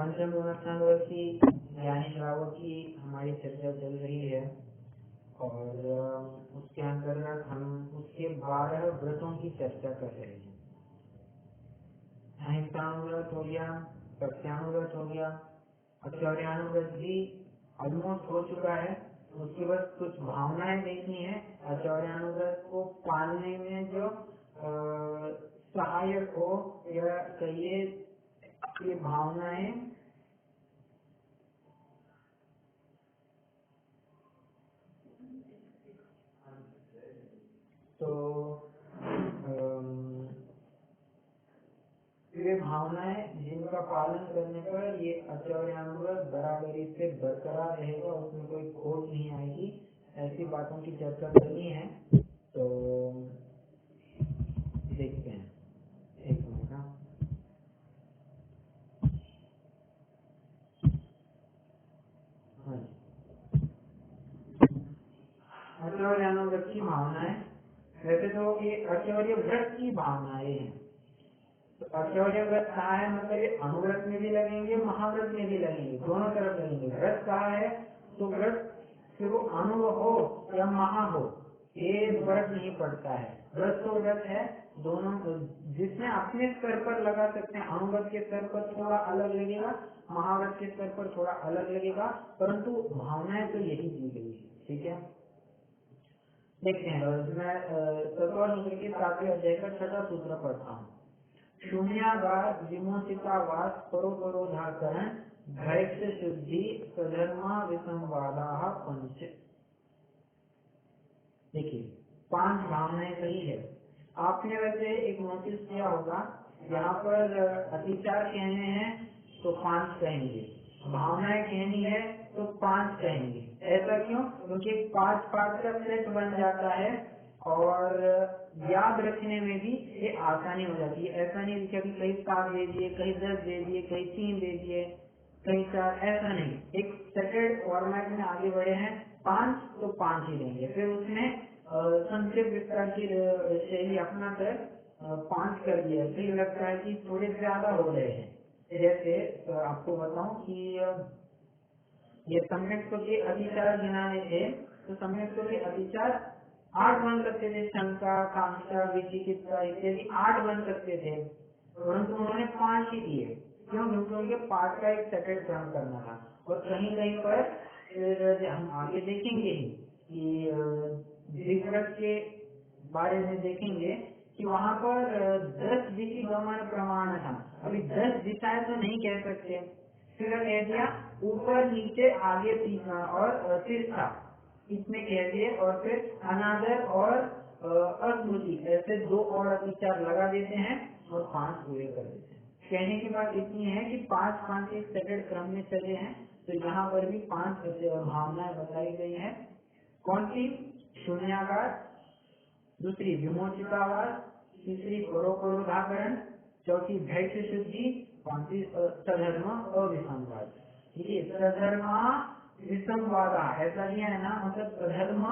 पंचम गुणस्थान की ज्ञानी श्रावक की हमारी चर्चा चल रही है और उसके अंतर्गत हम उसके 12 व्रतों की चर्चा कर रहे हैं। अहिंसानुव्रत हो गया, सत्यानुव्रत हो गया, आचर्यानुव्रत भी ऑलमोस्ट हो चुका है। उसके बाद कुछ भावनाएं देखनी है आचर्यानुव्रत को पालने में जो सहायक हो, या कहिए ये भावनाएं तो ये भावनाएं जिनका पालन करने पर ये आचर्यानुव्रत बराबरी से बरकरार रहेगा, उसमें कोई खोट नहीं आएगी, ऐसी बातों की चर्चा करनी है। तो देखते हैं, एक मिनट। हाँ, आचर्यानुव्रत की भावनाएं, वैसे तो ये आचर्य व्रत की भावनाएं हैं। तो आचर्य व्रत कहा है, मतलब ये अनुव्रत में भी लगेंगे, महाव्रत में भी लगेंगे, दोनों तरफ लगेंगे। व्रत कहा है तो व्रत फिर वो अनु हो या महा हो, ये फर्क नहीं पड़ता है। व्रत तो व्रत है, दोनों जिसमें अपने स्तर पर लगा सकते हैं। अनुव्रत के स्तर पर थोड़ा अलग लगेगा, महाव्रत के स्तर पर थोड़ा अलग लगेगा, परंतु भावनाएं तो यही दी गई है। ठीक है, देखते हैं। मैं तत्व सूत्र के 7वें अध्याय का 6वां सूत्र पढ़ता हूँ। शून्यागार विमोचितावास परोपरोधाकरण भैक्ष शुद्धि स्वधर्मा विसंवादा पंच। देखिए, 5 भावनाएं सही है। आपने वैसे एक नोटिस किया होगा, यहाँ पर अतिचार कहने हैं तो 5 कहेंगे, भावनाएं कहनी है तो 5 कहेंगे। ऐसा क्यों? क्योंकि 5 का सेट बन जाता है और याद रखने में भी ये आसानी हो जाती है। ऐसा नहीं कि कहीं 7 दे दिए, कहीं 10 दे दिए, कहीं 3 दे दिए, कहीं 4, ऐसा नहीं। एक सेटेड फॉर्मेट में आगे बढ़े हैं, 5 तो 5 ही देंगे। फिर उसमें संक्षेप विस्तार की शैली अपना कर 5 कर दिया। तो ये लगता है कि थोड़े ज्यादा हो रहे हैं। जैसे आपको बताऊं कि ये सम्यक के अधिचार गिनाने थे, तो सम्यक के अधिचार 8 बन सकते थे। शंका, कांक्षा, विचिकित्सा इत्यादि 8 बन सकते थे, परंतु उन्होंने 5 ही दिए। क्यों? क्योंकि उनके पाठ का एक सेकेंड क्रम करना था। और कहीं कहीं पर हम आगे देखेंगे कि दिग्व्रत के बारे में देखेंगे कि वहाँ पर 10 दिशि गमन प्रमाण था। अभी 10 दिशाएं तो नहीं कह सकते, फिर कह दिया ऊपर नीचे आगे पीछा और तिरछा, इसमें कह दिए। और फिर अनादर और अस्मृति, ऐसे 2 और अतिचार लगा देते हैं और 5 पूरे कर देते हैं। कहने की बात इतनी है कि 5-5 एक सेकंड क्रम में चले हैं। तो यहाँ पर भी 5 भावनाएं बताई गई है। कौन सी? शून्यागार, दूसरी विमोचितावास, तीसरी परोपरोधाकरण, चौथी भैक्ष शुद्धि, 5वीं सधर्म अविसंवाद। देखिए, सधर्मा विसंवादा ऐसा दिया है ना, मतलब सधर्म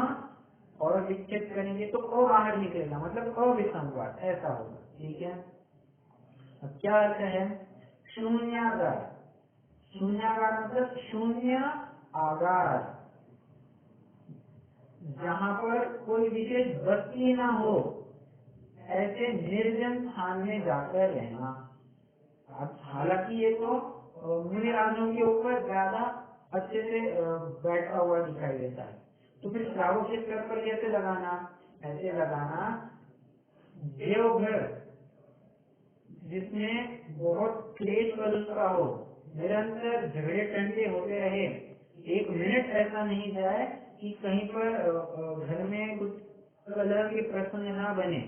और विच्छेद करेंगे तो ओ बाहर निकलेगा, मतलब अविसंवाद ऐसा होगा। ठीक है, अब क्या अर्थ है? शून्यागार, शून्यागार मतलब शून्य आगार, जहाँ पर कोई विशेष बस्ती ना हो, ऐसे निर्जन स्थान में जाकर रहना। हालांकि ये तो मुनि राजों के ऊपर ज्यादा अच्छे से बैठा हुआ दिखाई देता है। तो फिर श्रावक के स्तर पर कैसे लगाना? ऐसे लगाना, देवघर जिसमें बहुत क्लेश का हो, निरंतर झगड़े टंटे होते रहे, 1 मिनट ऐसा नहीं जाए कि कहीं पर घर में कुछ कलह के प्रसंग ना बने,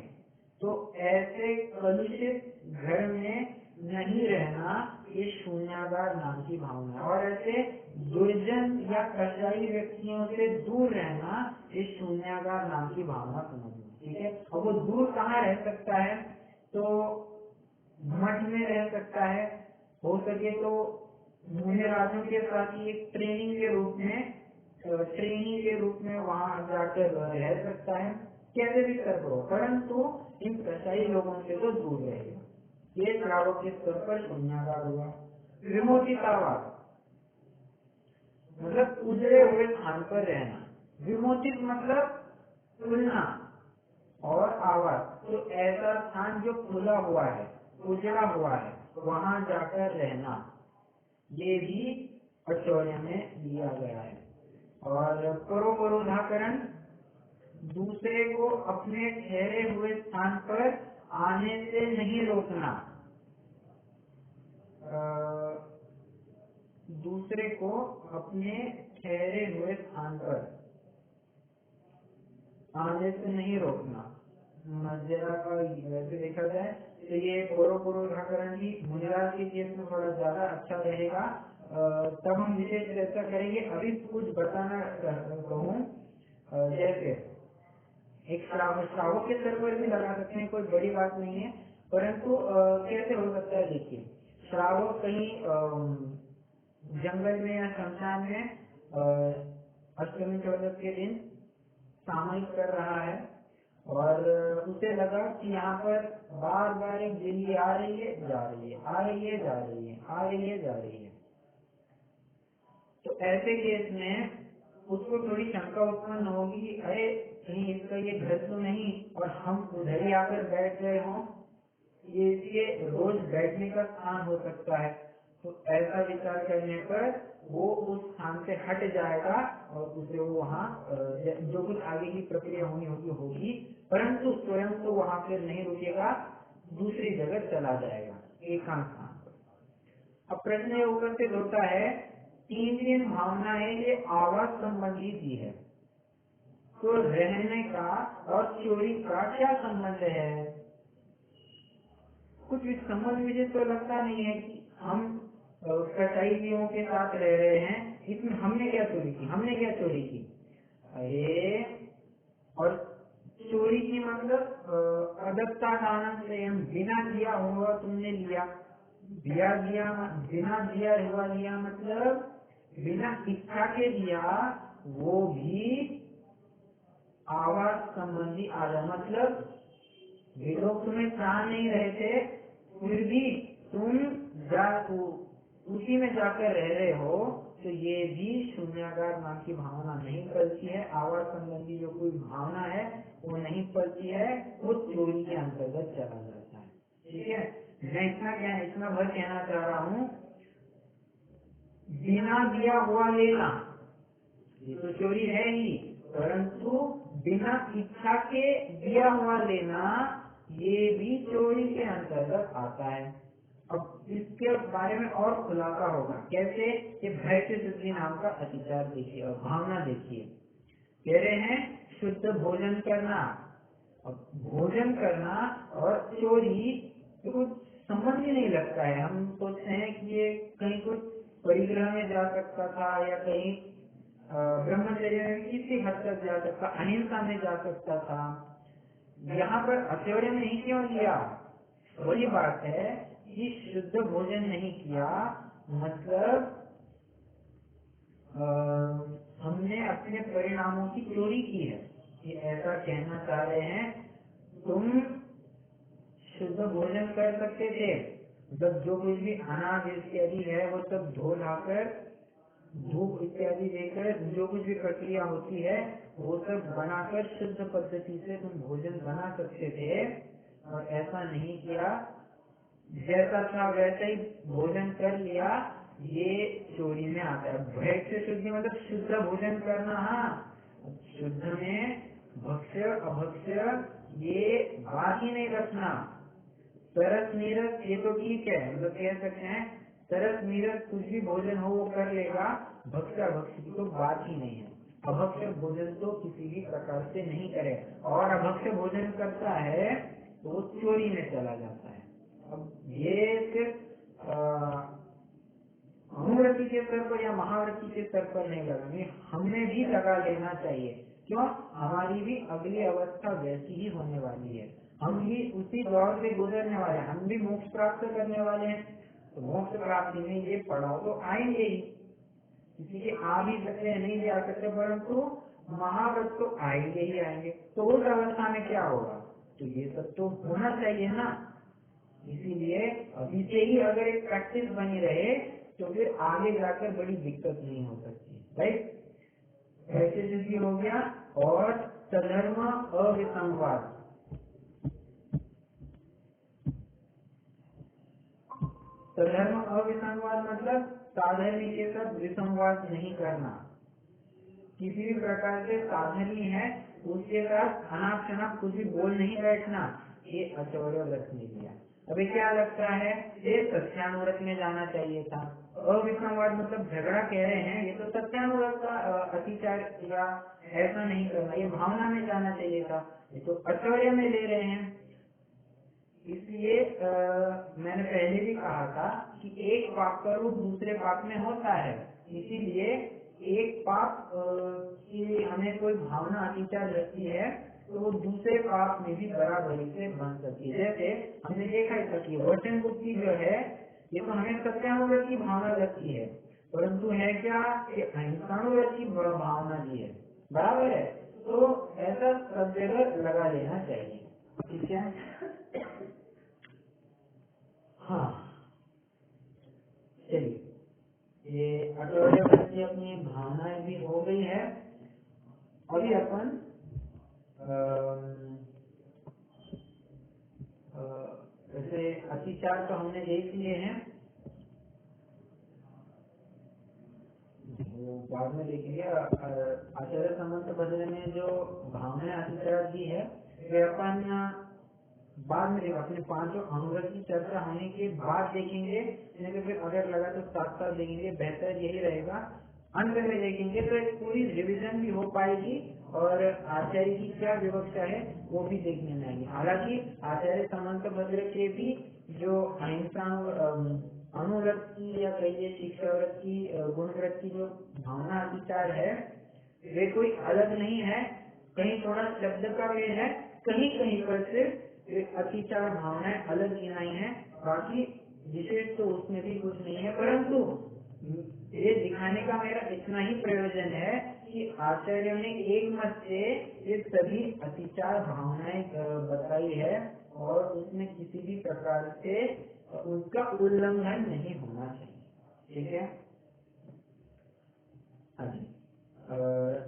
तो ऐसे कलुषित घर में नहीं रहना, ये शून्यागार नाम की भावना। और ऐसे दुर्जन या कसाई व्यक्तियों से दूर रहना, ये शून्यागार नाम की भावना समझना। ठीक है, और वो दूर कहाँ रह सकता है? तो मठ में रह सकता है, हो सके तो मुनि राजों के साथ ही एक ट्रेनिंग के रूप में वहाँ जाकर रह सकता है, कैसे भी कर दो, परंतु इन कसाई लोगों से तो दूर रहेगा। ये श्रावक के स्तर पर शून्यागार हुआ। विमोचितावास मतलब उजड़े हुए स्थान पर रहना। विमोचित मतलब खुलना और आवास, तो ऐसा स्थान जो खुला हुआ है, उजड़ा हुआ है, वहाँ जाकर रहना, ये भी अचौर्य में लिया गया है। और परोपरोधाकरण, दूसरे को अपने ठहरे हुए स्थान पर आने से नहीं रोकना। दूसरे को अपने ठहरे हुए स्थान पर आने से नहीं रोकना। जरा वैसे देखा जाए तो ये परोपरोधाकरण ही मुनिराज के केस में थोड़ा ज्यादा अच्छा रहेगा। तब हम विशेष चर्चा करेंगे। अभी कुछ बताना कहूँ, जैसे एक श्रावक के स्तर पर भी लगा सकते हैं, कोई बड़ी बात नहीं है, परंतु कैसे हो सकता है देखिए, श्रावक कहीं जंगल में या शमशान में अष्टमी चौदस के दिन सामयिक कर रहा है और उसे लगा कि यहाँ पर बार बार एक बिल्ली आ रही है, जा रही है, आ रही है, जा रही है, आ रही है, जा रही है। तो ऐसे केस में उसको थोड़ी शंका उत्पन्न होगी कि अरे कहीं इसका ये घर तो नहीं और हम उधर ही आकर बैठ गए हों, ये इसके रोज बैठने का स्थान हो सकता है। तो ऐसा विचार करने पर वो उस स्थान से हट जाएगा और उसे वो वहाँ जो कुछ आगे की प्रक्रिया होगी, परंतु स्वयं तो वहाँ पर नहीं रुकेगा, दूसरी जगह चला जाएगा एकांत स्थान पर। अब प्रश्न ये उपस्थित होता है, 3 दिन भावनाएं ये आवास संबंधी दी है, तो रहने का और चोरी का क्या संबंध है? कुछ भी संबंध मुझे तो लगता नहीं है कि हम कसाईयों के साथ रह रहे हैं, इसमें हमने क्या चोरी की, हमने क्या चोरी की? अरे, और चोरी की मतलब अदत्ता दानम स्वयं, बिना दिया हुआ तुमने लिया, बिना दिया हुआ लिया मतलब बिना इच्छा के दिया, वो भी आवास संबंधी आ जाए। मतलब ये लोग तुम्हें चाह नहीं रहे थे, फिर भी तुम उसी में जाकर रह रहे हो, तो ये भी शून्यागार नाम की भावना नहीं पलती है। आवास संबंधी जो कोई भावना है वो नहीं पलती है, वो चोरी के अंतर्गत चला जाता है। ठीक है, मैं इतना भर कहना चाह रहा हूँ, बिना दिया हुआ लेना ये तो चोरी है ही, परंतु बिना इच्छा के दिया हुआ लेना ये भी चोरी के अंतर्गत आता है। अब इसके बारे में और खुलासा होगा, कैसे? ये भैक्य शुद्धि नाम का अतिचार देखिए और भावना देखिए। कह रहे हैं शुद्ध भोजन करना, अब भोजन करना और चोरी तो कुछ संबंध ही नहीं लगता है। हम सोचते हैं कि ये कहीं कुछ परिग्रह में जा सकता था या कहीं ब्रह्मचर्य में किसी हद तक जा सकता, अहिंसा में जा सकता था, यहाँ पर अचौर्य में ही क्यों लिया? वही बात है कि शुद्ध भोजन नहीं किया, मतलब हमने अपने परिणामों की चोरी की है, ये ऐसा कहना चाह रहे हैं। तुम शुद्ध भोजन कर सकते थे, मतलब जो कुछ भी अनाज इत्यादि है वो सब धो लाकर धूप इत्यादि देकर जो कुछ भी प्रक्रिया होती है वो सब बनाकर शुद्ध पद्धति से तुम भोजन बना सकते थे, और ऐसा नहीं किया, जैसा था वैसे ही भोजन कर लिया, ये चोरी में आता है। भैक्य शुद्धि मतलब शुद्ध भोजन करना। हाँ, शुद्ध में भक्ष्य अभक्ष्य ये बात ही नहीं रखना। तरस नीरस ये तो ठीक है, मतलब कह सकते हैं तरस नीरस कुछ भी भोजन हो वो कर लेगा, भक्ष्य अभक्ष्य की तो बात ही नहीं है। अभक्ष्य भोजन तो किसी भी प्रकार से नहीं करे, और अभक्ष्य भोजन करता है तो वो चोरी में चला जाता है। अब ये सिर्फ अनुव्रति के स्तर पर या महाव्रति के स्तर पर नहीं लगानी, हमें भी लगा लेना चाहिए। क्यों? हमारी भी अगली अवस्था वैसी ही होने वाली है, हम भी उसी दौर से गुजरने वाले हैं, हम भी मोक्ष प्राप्त करने वाले हैं। तो मोक्ष प्राप्ति में ये पड़ाव तो आएंगे ही, किसी के आ भी सकते हैं, नहीं भी आ सकते, परंतु महाव्रत तो आएंगे ही आएंगे। तो उस अवस्था में क्या होगा? तो ये सब तो होना चाहिए ना, इसीलिए अभी से ही अगर एक प्रैक्टिस बनी रहे तो फिर आगे जाकर बड़ी दिक्कत नहीं हो सकती, राइट। ऐसे हो गया। और सधर्म अविसंवाद, सधर्म अविसंवाद मतलब साधर्मी के साथ विसंवाद नहीं करना। किसी भी प्रकार से साधर्मी है उसके साथ अनाप शनाप कुछ भी बोल नहीं बैठना, ये अचौर्य व्रत में दिया। अभी क्या लगता है, ये सत्यानुव्रत में जाना चाहिए था। अविसंवाद मतलब झगड़ा कह रहे हैं, ये तो सत्यानुव्रत का अतिचार या ऐसा नहीं करना, ये भावना में जाना चाहिए था, ये तो अचौर्य में ले रहे हैं। इसलिए मैंने पहले भी कहा था कि एक पाप का रूप दूसरे पाप में होता है, इसीलिए एक पाप की हमें कोई भावना अतिचार लगती है तो वो दूसरे पाप में भी बराबरी से बन सकती है। जैसे हमने देखा था कि वचन बुद्धि जो है ये तो हमें सत्यानुव्रत की भावना लगती है, परंतु है क्या कि अहिंसानुव्रत की भावना भी है, बराबर है। तो ऐसा सब जगह लगा लेना चाहिए, ठीक है। हाँ चलिए, ये अटोर्य व्रत की अपनी भावनाएं भी हो गई है। अभी अपन वैसे अतिचार तो हमने देख लिए हैं, बाद में देखेंगे। आचार्य समंत बदले में जो भावनाएं अतिचार दी है वे अपन बाद में अपने पांचों अनुव्रत की चर्चा होने के बाद देखेंगे, नहीं फिर अगर लगा तो साथ साथ देखेंगे, बेहतर यही रहेगा। अंत में देखेंगे तो एक पूरी रिवीजन भी हो पाएगी और आचार्य की क्या विवक्षा है वो भी देखने में आएगी। हालांकि आचार्य समंत भद्र के भी जो अहिंसा अनुव्रत की या कहिए शिक्षा व्रत की गुण व्रत की जो भावना अधिकार है वे कोई अलग नहीं है, कहीं थोड़ा शब्द का भेद है, कहीं कहीं पर सिर्फ अतिचार भावनाएं अलग गिनाई है, बाकी विशेष तो उसमें भी कुछ नहीं है। परंतु ये दिखाने का मेरा इतना ही प्रयोजन है कि आचार्य ने एक मत से ये सभी अतिचार भावनाएं बताई है और उसमें किसी भी प्रकार से उसका उल्लंघन नहीं होना चाहिए, ठीक है। हाँ जी,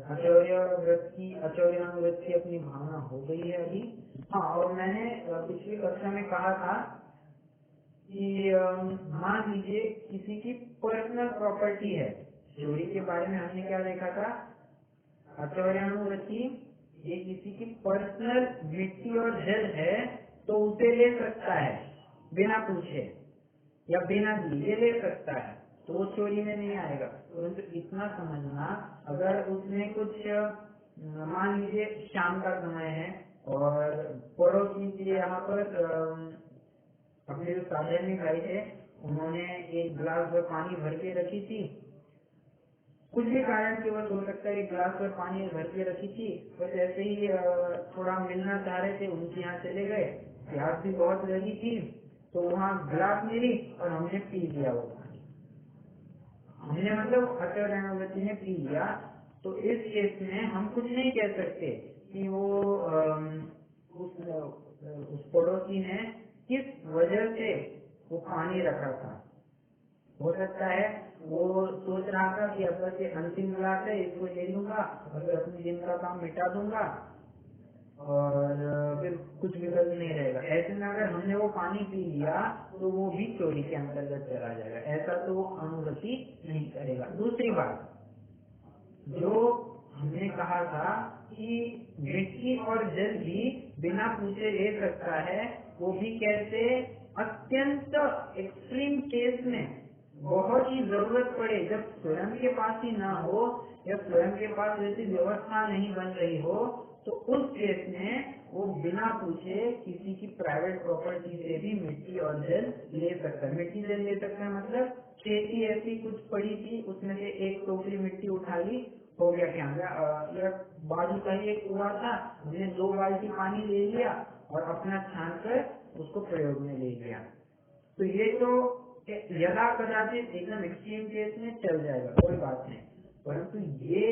अचौर्यानुव्रत की अपनी भावना हो गई है अभी। हाँ, और मैंने पिछली कक्षा में कहा था कि मान लीजिए किसी की पर्सनल प्रॉपर्टी है, चोरी के बारे में हमने क्या देखा था, अचौर्यानुव्रति ये किसी की पर्सनल मिट्टी और जल है तो उसे ले सकता है बिना पूछे या बिना दिए ले सकता है, तो वो चोरी में नहीं आएगा। परंतु इतना समझना, अगर उसने कुछ मान लीजिए शाम का समय है और पड़ोसी के यहाँ पर अपने जो साधन भाई थे उन्होंने एक गिलास में पानी भर के रखी थी, कुछ भी कारण की वजह हो सकता है एक गिलास में पानी भर के रखी थी, बस ऐसे ही थोड़ा मिलना चाह रहे थे, उनके यहाँ चले गए, प्यास भी बहुत लगी थी तो वहाँ गिलास मिली और हमने पी लिया वो पानी, हमने मतलब अचौर्यानुव्रति ने पी लिया। तो इस केस में हम कुछ नहीं कह सकते कि वो उस पड़ोसी ने किस वजह से वो पानी रखा था। हो सकता है वो सोच रहा था कि अब बस ये अंतिम गिलास है, इसको ले लूंगा और फिर अपने दिन का काम मिटा दूंगा और फिर कुछ विकल्प नहीं रहेगा। ऐसे में अगर हमने वो पानी पी लिया तो वो भी चोरी के अंतर्गत चला जाएगा, ऐसा तो वो अनुगति नहीं करेगा। दूसरी बात जो हमने कहा था कि मिट्टी और जल भी बिना पूछे ले सकता है, वो भी कैसे, अत्यंत एक्सट्रीम केस में, बहुत ही जरूरत पड़े, जब स्वयं के पास ही ना हो या स्वयं के पास ऐसी व्यवस्था नहीं बन रही हो, तो उस केस में वो बिना पूछे किसी की प्राइवेट प्रॉपर्टी से भी मिट्टी और जल ले सकता है। मिट्टी जल ले सकता है मतलब खेती ऐसी कुछ पड़ी थी, उसमें से एक टोकरी मिट्टी उठा ली, हो गया क्या, या बाजू का ही एक कुआं था, हमने 2 बाल्टी पानी ले लिया और अपना छान कर उसको प्रयोग में ले लिया, तो ये तो यदा कदाचित एकदम एक्सट्रीम केस में चल जाएगा, कोई बात नहीं। परंतु ये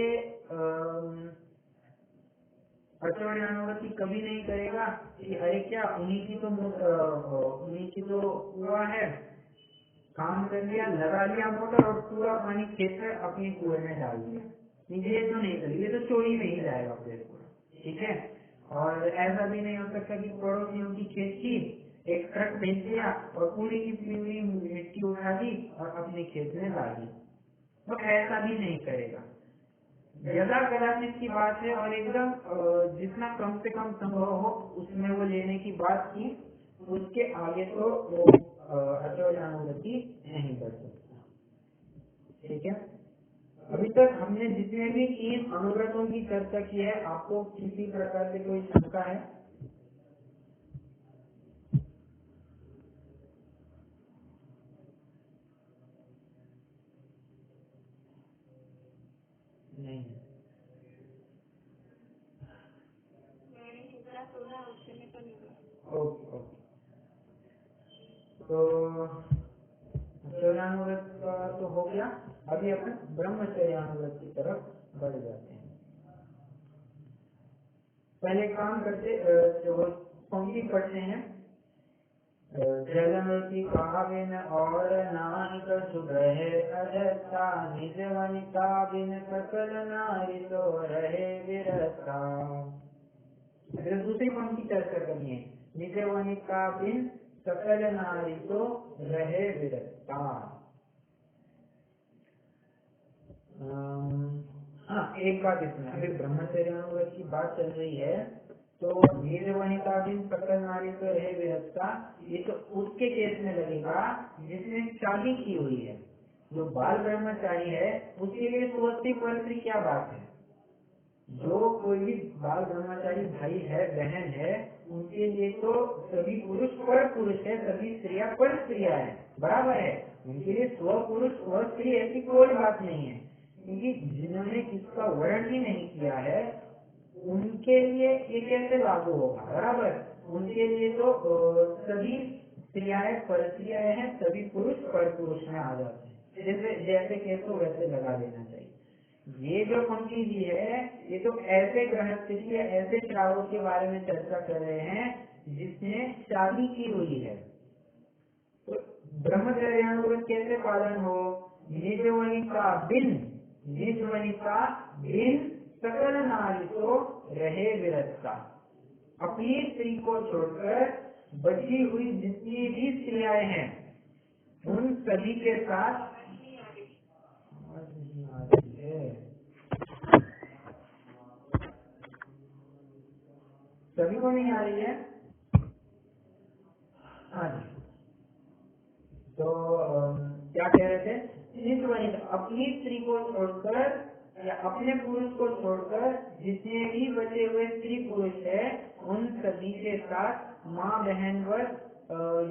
अचौर्यानुवृत्ति कभी नहीं करेगा कि अरे क्या उन्हीं की तो कुआं है, काम कर लिया, लगा लिया मोटर और पूरा पानी खेत में अपने कुएं में डाल दिया। ये तो नहीं करेगा, ये तो चोरी में ही जाएगा फिर पूरा। ठीक है। और ऐसा भी नहीं हो सकता कि पड़ोसियों की खेत की एक ट्रक भेज दिया और पूरी की पूरी मिट्टी उठा दी और अपने खेत में डाल दी, तो ऐसा भी नहीं करेगा। यदा कदाचित की बात है और एकदम जितना कम से कम संभव हो उसमें वो लेने की बात की, उसके आगे तो वो अचौर्यानुवृत्ति नहीं कर सकता। ठीक है। अभी तक हमने जितने भी 3 अनुव्रतों की चर्चा की है, आपको किसी प्रकार से कोई शंका है? नहीं। ओके। तो अचौर्यानुव्रत तो हो गया। अभी अपन ब्रह्मचर्यानुव्रत की तरफ बढ़ जाते हैं। पहले काम करते पंक्ति पढ़ते हैं। जलम की काबिन और नाहिक सुरहे अजस्ता, निज वनिता बिन सकल नारी तो रहे विरता। फिर दूसरी पंक्ति चर्चा करनी है। निज वनिता बिन सकल नारी तो रहे विरता। हाँ, एक बात इसमें, अभी ब्रह्मचर्यानुव्रत की बात चल रही है, तो निज वनिता बिन सकल नारी तो रहे विरता, ये तो उसके केस में लगेगा जिसने शादी की हुई है। जो बाल ब्रह्मचारी है उसके लिए स्वस्ति परस्त्री क्या बात है। जो कोई भी बाल ब्रह्मचारी भाई है, बहन है, उनके लिए तो सभी पुरुष पर पुरुष है, सभी स्त्रियां पर स्त्रियां है, बराबर है। उनके लिए स्व पुरुष स्व स्त्री ऐसी कोई बात नहीं है, क्योंकि जिन्होंने किसका वर्ण ही नहीं किया है उनके लिए ये कैसे लागू होगा, बराबर। उनके लिए तो सभी स्त्रियां पर स्त्रियां हैं, सभी पुरुष पर पुरुष में आ जाते हैं। जैसे कैसे वैसे लगा लेना चाहिए। ये जो पंक्ति दी है ये तो ऐसे गृहस्थ या ऐसे श्रावक के बारे में चर्चा कर रहे हैं जिसने शादी की हुई है। तो ब्रह्मचर्यानुव्रत कैसे पालन हो? निज वनिता बिन सकल नारी तो रहे विरता। अपनी स्त्री को छोड़कर बची हुई जितनी भी स्त्रियां हैं उन सभी के साथ सभी को नहीं आ रही है। हाँ जी। तो क्या कह रहे थे? निज वनिता, अपनी स्त्री को छोड़कर या अपने पुरुष को छोड़कर जितने भी बचे हुए स्त्री पुरुष है उन सभी के साथ माँ बहन व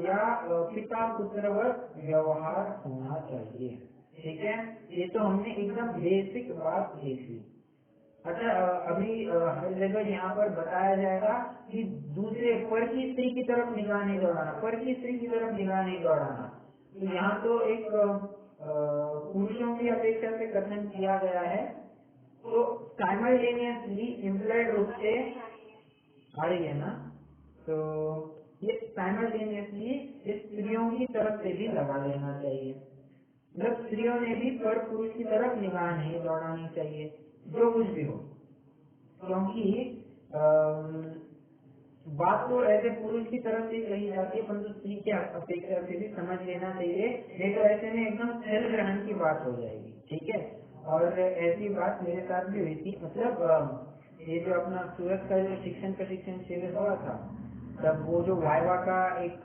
या पिता पुत्र व व्यवहार होना चाहिए। ठीक है। ये तो हमने एकदम बेसिक बात देखी। अच्छा, अभी हर जगह यहाँ पर बताया जाएगा कि दूसरे पर की स्त्री की तरफ निगाह नहीं दौड़ाना, पर की स्त्री की तरफ निगाह नहीं दौड़ाना। तो यहाँ तो एक पुरुषों की अपेक्षा से कथन किया गया है, तो साइमल्टेनियसली इम्प्लाइड रूप से आ रही है ना, तो ये साइमल्टेनियसली स्त्रियों की तरफ से भी लगा लेना चाहिए। मतलब स्त्रियों ने भी पर पुरुष की तरफ निगाह नहीं दौड़ानी चाहिए, जो कुछ भी हो। क्योंकि बात तो ऐसे पुरुष की तरफ से कही जाती है, परंतु स्त्री की अपेक्षा से भी समझ लेना चाहिए, नहीं तो ऐसे में एकदम छल ग्रहण की बात हो जाएगी। ठीक है। और ऐसी बात मेरे साथ भी हुई थी। मतलब ये जो अपना सूरत का जो शिक्षण प्रशिक्षण शिविर हुआ था, तब वो जो वाइवा का एक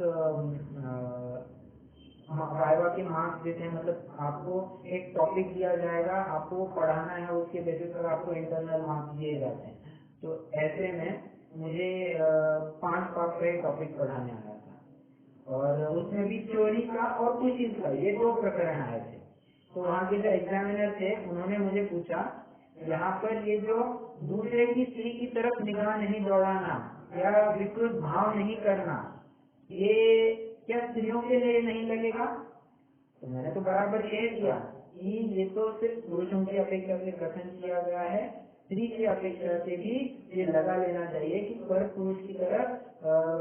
वाइवा के मार्क्स देते हैं, मतलब आपको एक टॉपिक दिया जाएगा, आपको पढ़ाना है, उसके बेसिस पर आपको इंटरनल मार्क्स दिए जाते हैं। तो ऐसे में मुझे 5 पार्ट का एक टॉपिक पढ़ाने आया था और उसमें भी चोरी का और कुछ चीज का ये 2 प्रकरण आए थे। तो वहाँ के जो एग्जामिनर थे उन्होंने मुझे पूछा, यहाँ पर ये जो दूसरे की स्त्री की तरफ निगाह नहीं दौड़ाना या विकृत भाव नहीं करना, ये क्या स्त्रियों के लिए नहीं लगेगा? तो मैंने तो बराबर कह दिया कि ये तो सिर्फ पुरुषों की अपेक्षा से कथन किया गया है, स्त्री की अपेक्षा से भी ये लगा लेना चाहिए कि पर पुरुष की तरफ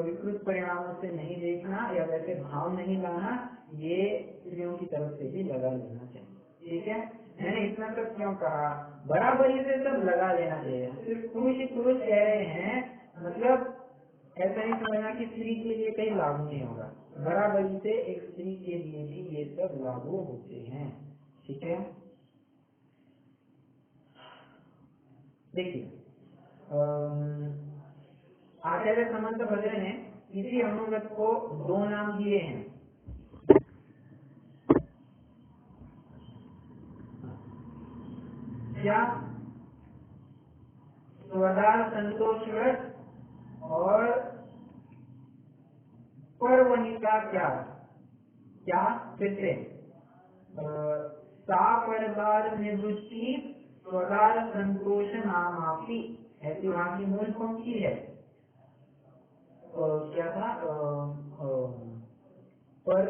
विकृत परिणामों से नहीं देखना या वैसे भाव नहीं लाना, ये स्त्रियों की तरफ से भी लगा लेना चाहिए। ठीक है, मैंने इतना तक क्यों कहा, बराबरी से सब लगा लेना चाहिए। सिर्फ पुरुष ही पुरुष कह रहे हैं मतलब ऐसा नहीं समझना कि स्त्री के लिए कहीं लागू नहीं होगा, बराबरी से एक स्त्री के लिए भी ये सब लागू होते हैं। ठीक है, देखिए आचार्य समंत भद्र ने इसी अनुगत को दो नाम दिए हैं। क्या? स्वदार संतोषव्रत और परवनिता। क्या क्या फिर से सापरदार निवृत्ति स्वदार संतोष नामापि, ऐसी वहां की मूल पंक्ति है। क्या था? पर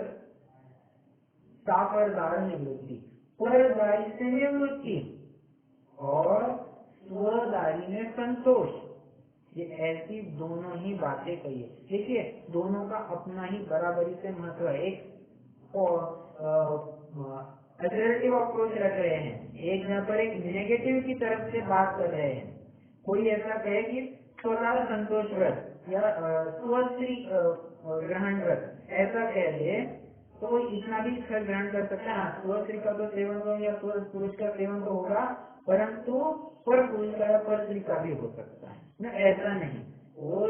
सापरदार निवृत्ति, परदारी से निवृत्ति और स्वदारी में संतोष, ये ऐसी दोनों ही बातें कही है। देखिए दोनों का अपना ही बराबरी से महत्व है। एक अल्टरनेटिव अप्रोच रख रहे हैं, एक यहाँ पर एक नेगेटिव की तरफ से बात कर रहे हैं। कोई ऐसा कहे कि स्वदार संतोष व्रत या स्वस्त्री ग्रहण व्रत ऐसा कह दे तो कोई इतना भी फल ग्रहण कर सकता है। स्वस्त्री का तो सेवन हो या पुरुष का सेवन तो होगा, परंतु पर पुरुष का या पर स्त्री का भी हो सकता है ना, ऐसा नहीं। वो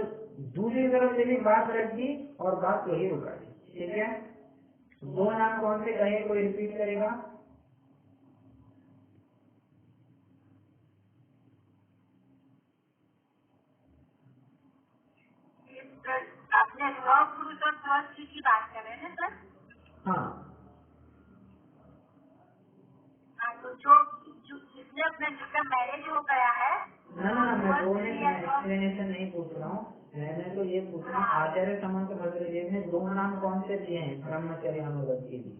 दूसरी तरफ से भी बात रख दी और बात वही रुका दी। ठीक है, दो नाम कौन से कहे, कोई रिपीट करेगा? आपने पुरुष और स्त्री की बात कर रहे हैं सर? हाँ, तो जो जिसने अपने जिसका मैरिज हो गया है ना मैं एक्सप्लेनेशन नहीं पूछ रहा हूँ, मैंने तो ये पूछ रहा हूँ आचार्य समंत भद्रदेव ने दो नाम कौन से दिए हैं ब्रह्मचर्य अनुगत के लिए?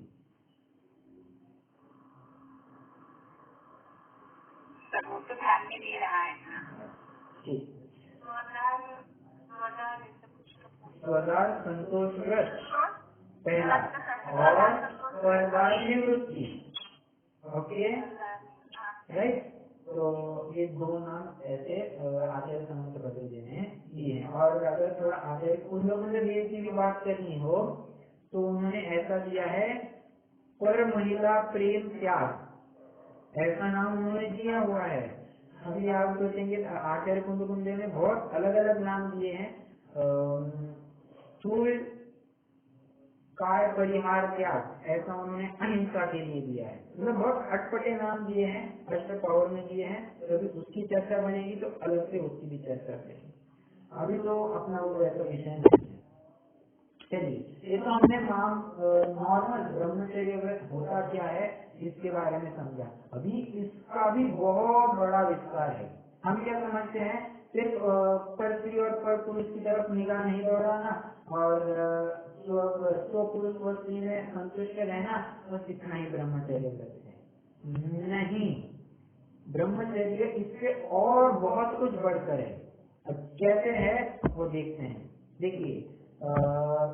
वो तो ध्यान नहीं दे रहा है। ठीक, स्वदार संतोष व्रत पहला और स्वदार निवृत्ति। ओके राइट, तो ये दो नाम ऐसे आचार्य समंत भद्रदेव ने दिए हैं। और अगर थोड़ा आचार्य कुंजदेव की भी बात करनी हो तो उन्होंने ऐसा दिया है पर महिला प्रेम त्याग, ऐसा नाम उन्होंने दिया हुआ है। अभी आप सोचेंगे आचार्य कुंजदेव ने बहुत अलग अलग नाम दिए हैं। स्थूल काय परिहार त्याग ऐसा उन्होंने अहिंसा के लिए दिया है। मतलब बहुत अटपटे नाम दिए हैं, अष्ट पावर में दिए हैं। तो उसकी चर्चा बनेगी तो अलग से उसकी भी चर्चा करेंगे, अभी तो अपना वो ऐसा विषय नहीं है। चलिए, ये तो हमने नॉर्मल ब्रह्मचर्य व्रत होता क्या है इसके बारे में समझा। अभी इसका भी बहुत बड़ा विस्तार है। हम क्या समझते हैं, सिर्फ पर स्त्री और पर पुरुष की तरफ निगाह नहीं दौड़ाना और स्व पुरुष व स्त्री में संतुष्ट रहना, बस इतना ही ब्रह्मचर्य व्रत है। नहीं, ब्रह्मचर्य इससे और बहुत कुछ बढ़कर है। अब कैसे है वो देखते हैं। देखिए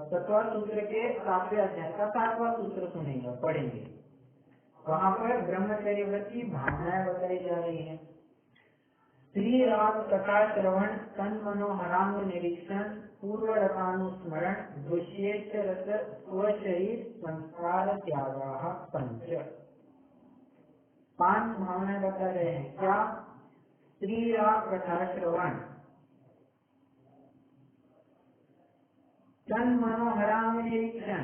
तत्वार सूत्र के 7वें अध्याय का 7वां सूत्र सुनेंगे पढ़ेंगे, वहां पर ब्रह्मचर्य व्रत की भावनाएं बताई जा रही है। स्त्री राग कथा श्रवण तन मनोहरांग निरीक्षण पूर्व रसानुस्मरण दृश्येच रस स्वशरीर संस्कार त्यागा पंच, 5 भावनाएं बता रहे हैं। क्या? स्त्री राग कथा श्रवण, तन मनोहरांग निरीक्षण,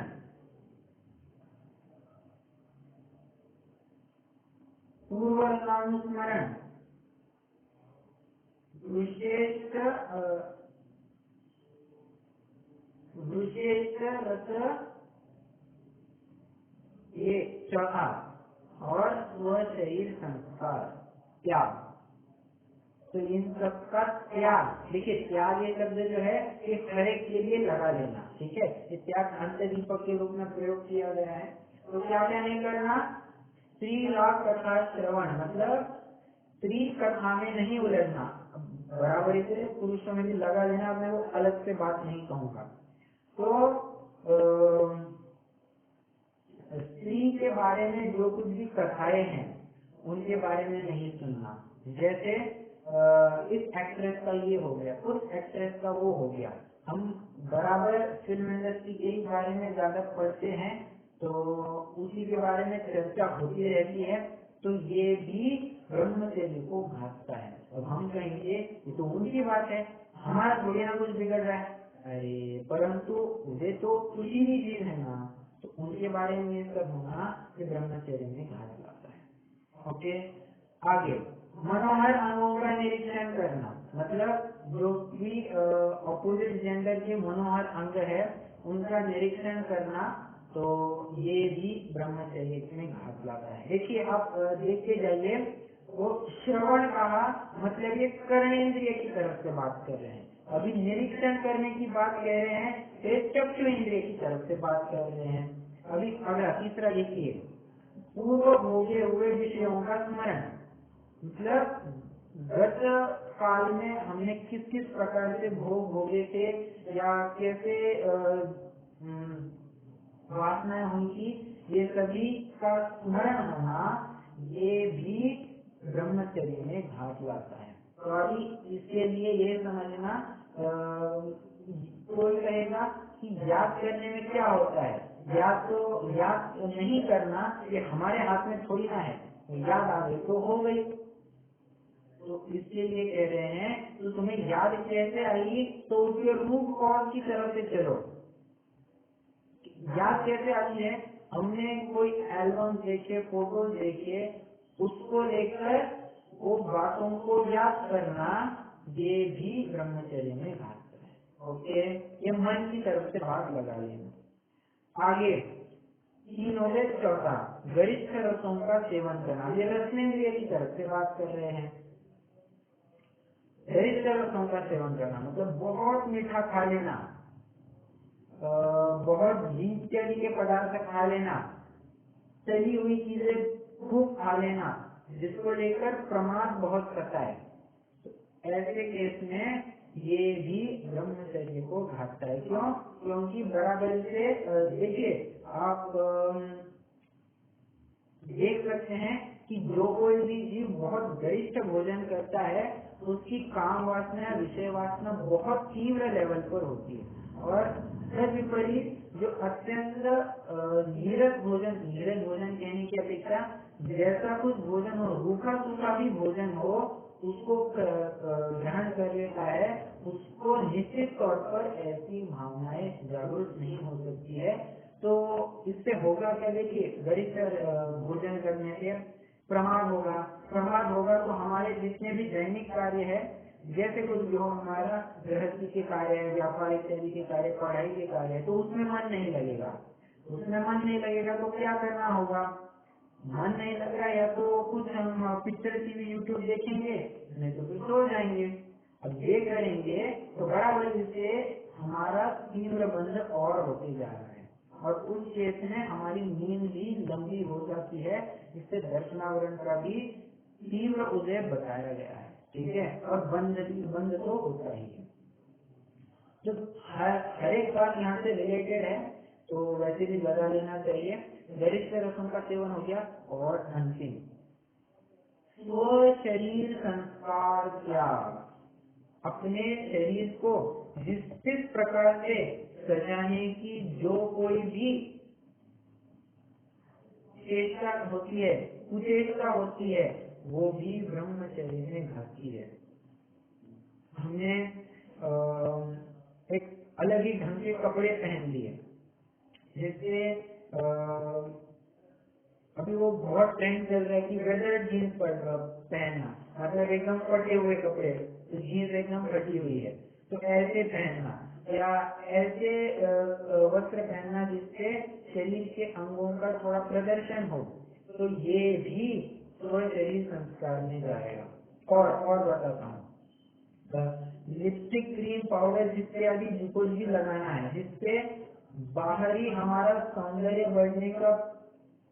पूर्व रसानुस्मरण, विशेष रस ये चौथा, और स्वशरीर संस्कार त्याग। तो इन सबका त्याग, देखिए त्याग ये शब्द जो है इस हर एक के लिए लगा लेना। ठीक है, ये त्याग अंत दीपक के रूप में प्रयोग किया गया है। तो क्या क्या नहीं करना? स्त्री राग कथा श्रवण मतलब स्त्री कथा में नहीं उलझना, बराबरी से पुरुषों में भी लगा लेना, मैं वो अलग से बात नहीं कहूंगा। तो स्त्री के बारे में जो कुछ भी कथाएं हैं उनके बारे में नहीं सुनना। जैसे इस एक्ट्रेस का ये हो गया, उस एक्ट्रेस का वो हो गया। हम बराबर फिल्म इंडस्ट्री के बारे में ज्यादा पढ़ते हैं तो उसी के बारे में चर्चा होती रहती है, तो ये भी ब्रह्मचर्य को घातता है। अब हम कहेंगे ये तो उनकी बात है, हमारा थोड़ी ना कुछ बिगड़ रहा है। अरे परंतु वे तो उसी की चीज है ना, तो उनके बारे में ये सब होना कि ब्रह्मचर्य में घात लाता है। ओके, आगे मनोहर अंगों का निरीक्षण करना, मतलब जो भी अपोजिट जेंडर के मनोहर अंग है उनका निरीक्षण करना, तो ये भी ब्रह्मचर्य में घात लाता है। देखिए आप देखते जाइए, वो श्रवण कहा मतलब ये कर्णेंद्रिय की तरफ से बात कर रहे हैं। अभी निरीक्षण करने की बात कह रहे हैं, ये चक्षु इंद्रिय की तरफ से बात कर रहे हैं। अभी अगला तीसरा देखिए, पूर्व भोगे हुए विषयों का स्मरण, मतलब गत काल में हमने किस किस प्रकार से भोग भोगे थे या कैसे वासनाएं हुई, ये सभी का स्मरण होना, ये भी ब्रह्मचर्य में घात लाता है। तो अभी इसके लिए ये समझना, कोई कहेगा कि याद करने में क्या होता है, याद नहीं करना ये हमारे हाथ में थोड़ी ना है, याद आ गई तो हो गई। तो इसके लिए कह रहे हैं तो तुम्हें याद कैसे आई, तो उसके रूप कौन की तरफ से चलो। याद कैसे आती है, हमने कोई एल्बम देखे, फोटो देखे, उसको लेकर वो बातों को याद करना, ये भी ब्रह्मचर्य में घात है। ओके, ये मन की तरफ से बात लगा लेना। आगे 3 हो गए, चौथा गरिष्ठ रसों का सेवन करना, ये रसनेंद्रिय की तरफ से बात कर रहे हैं। गरिष्ठ रसों का सेवन करना मतलब बहुत मीठा खा लेना, बहुत जीभ के पदार्थ खा लेना, तली हुई चीजें खूब खा लेना, जिसको लेकर प्रमाद बहुत करता है। ऐसे केस में ये भी ब्रह्मचर्य को घातता है। क्यों? क्योंकि बराबर से देखिए आप देख सकते हैं कि जो कोई भी जीव बहुत गरिष्ठ भोजन करता है उसकी काम वासना, विषय वासना बहुत तीव्र लेवल पर होती है, और विपरीत जो अत्यंत नीरस भोजन कहने की अपेक्षा जैसा कुछ भोजन हो, रूखा सूखा भी भोजन हो, उसको ग्रहण कर लेता है, उसको निश्चित तौर पर ऐसी भावनाएं जागृत नहीं हो सकती है। तो इससे होगा क्या, देखिए गरिष्ठ भोजन करने से प्रमाद होगा तो हमारे जितने भी दैनिक कार्य है, जैसे कुछ भी हो, हमारा गृहस्थी के कार्य है, व्यापार इत्यादि के कार्य, पढ़ाई के कार्य है, तो उसमें मन नहीं लगेगा। तो क्या करना होगा, मन नहीं लग रहा, या तो कुछ हम पिक्चर टीवी यूट्यूब देखेंगे, नहीं तो फिर सो जाएंगे। अब ये करेंगे तो बराबर से हमारा तीव्र बंध और होते जा रहा है, और उस केस में हमारी नींद भी लंबी हो जाती है। इससे दर्शनावरण का भी तीव्र उदय बताया गया है, ठीक है, और बंद तो होता ही है। तो हर एक बात यहाँ से रिलेटेड है, तो वैसे भी लगा लेना चाहिए। गरिष्ठ रसों का सेवन हो गया, और अंतिम स्व शरीर संस्कार त्याग, अपने शरीर को जिस प्रकार से सजाने की जो कोई भी चेष्टा होती है, कुचेष्टा होती है, वो भी ब्रह्मचर्य में घटती है। हमने एक अलग ही ढंग के कपड़े पहन लिए, जैसे अभी वो बहुत ट्रेंड चल रहा है कि वेदर जीन्स पहनना, मतलब एकदम फटे हुए कपड़े, तो जीन्स एकदम फटी हुई है तो ऐसे पहनना, या ऐसे वस्त्र पहनना जिससे शरीर के अंगों का थोड़ा प्रदर्शन हो, तो ये भी थोड़ा शरीर संस्कार में जाएगा। और बताता हूँ, लिपस्टिक, क्रीम, पाउडर इत्यादि कुछ भी लगाना है जिससे बाहरी हमारा सौंदर्य बढ़ने का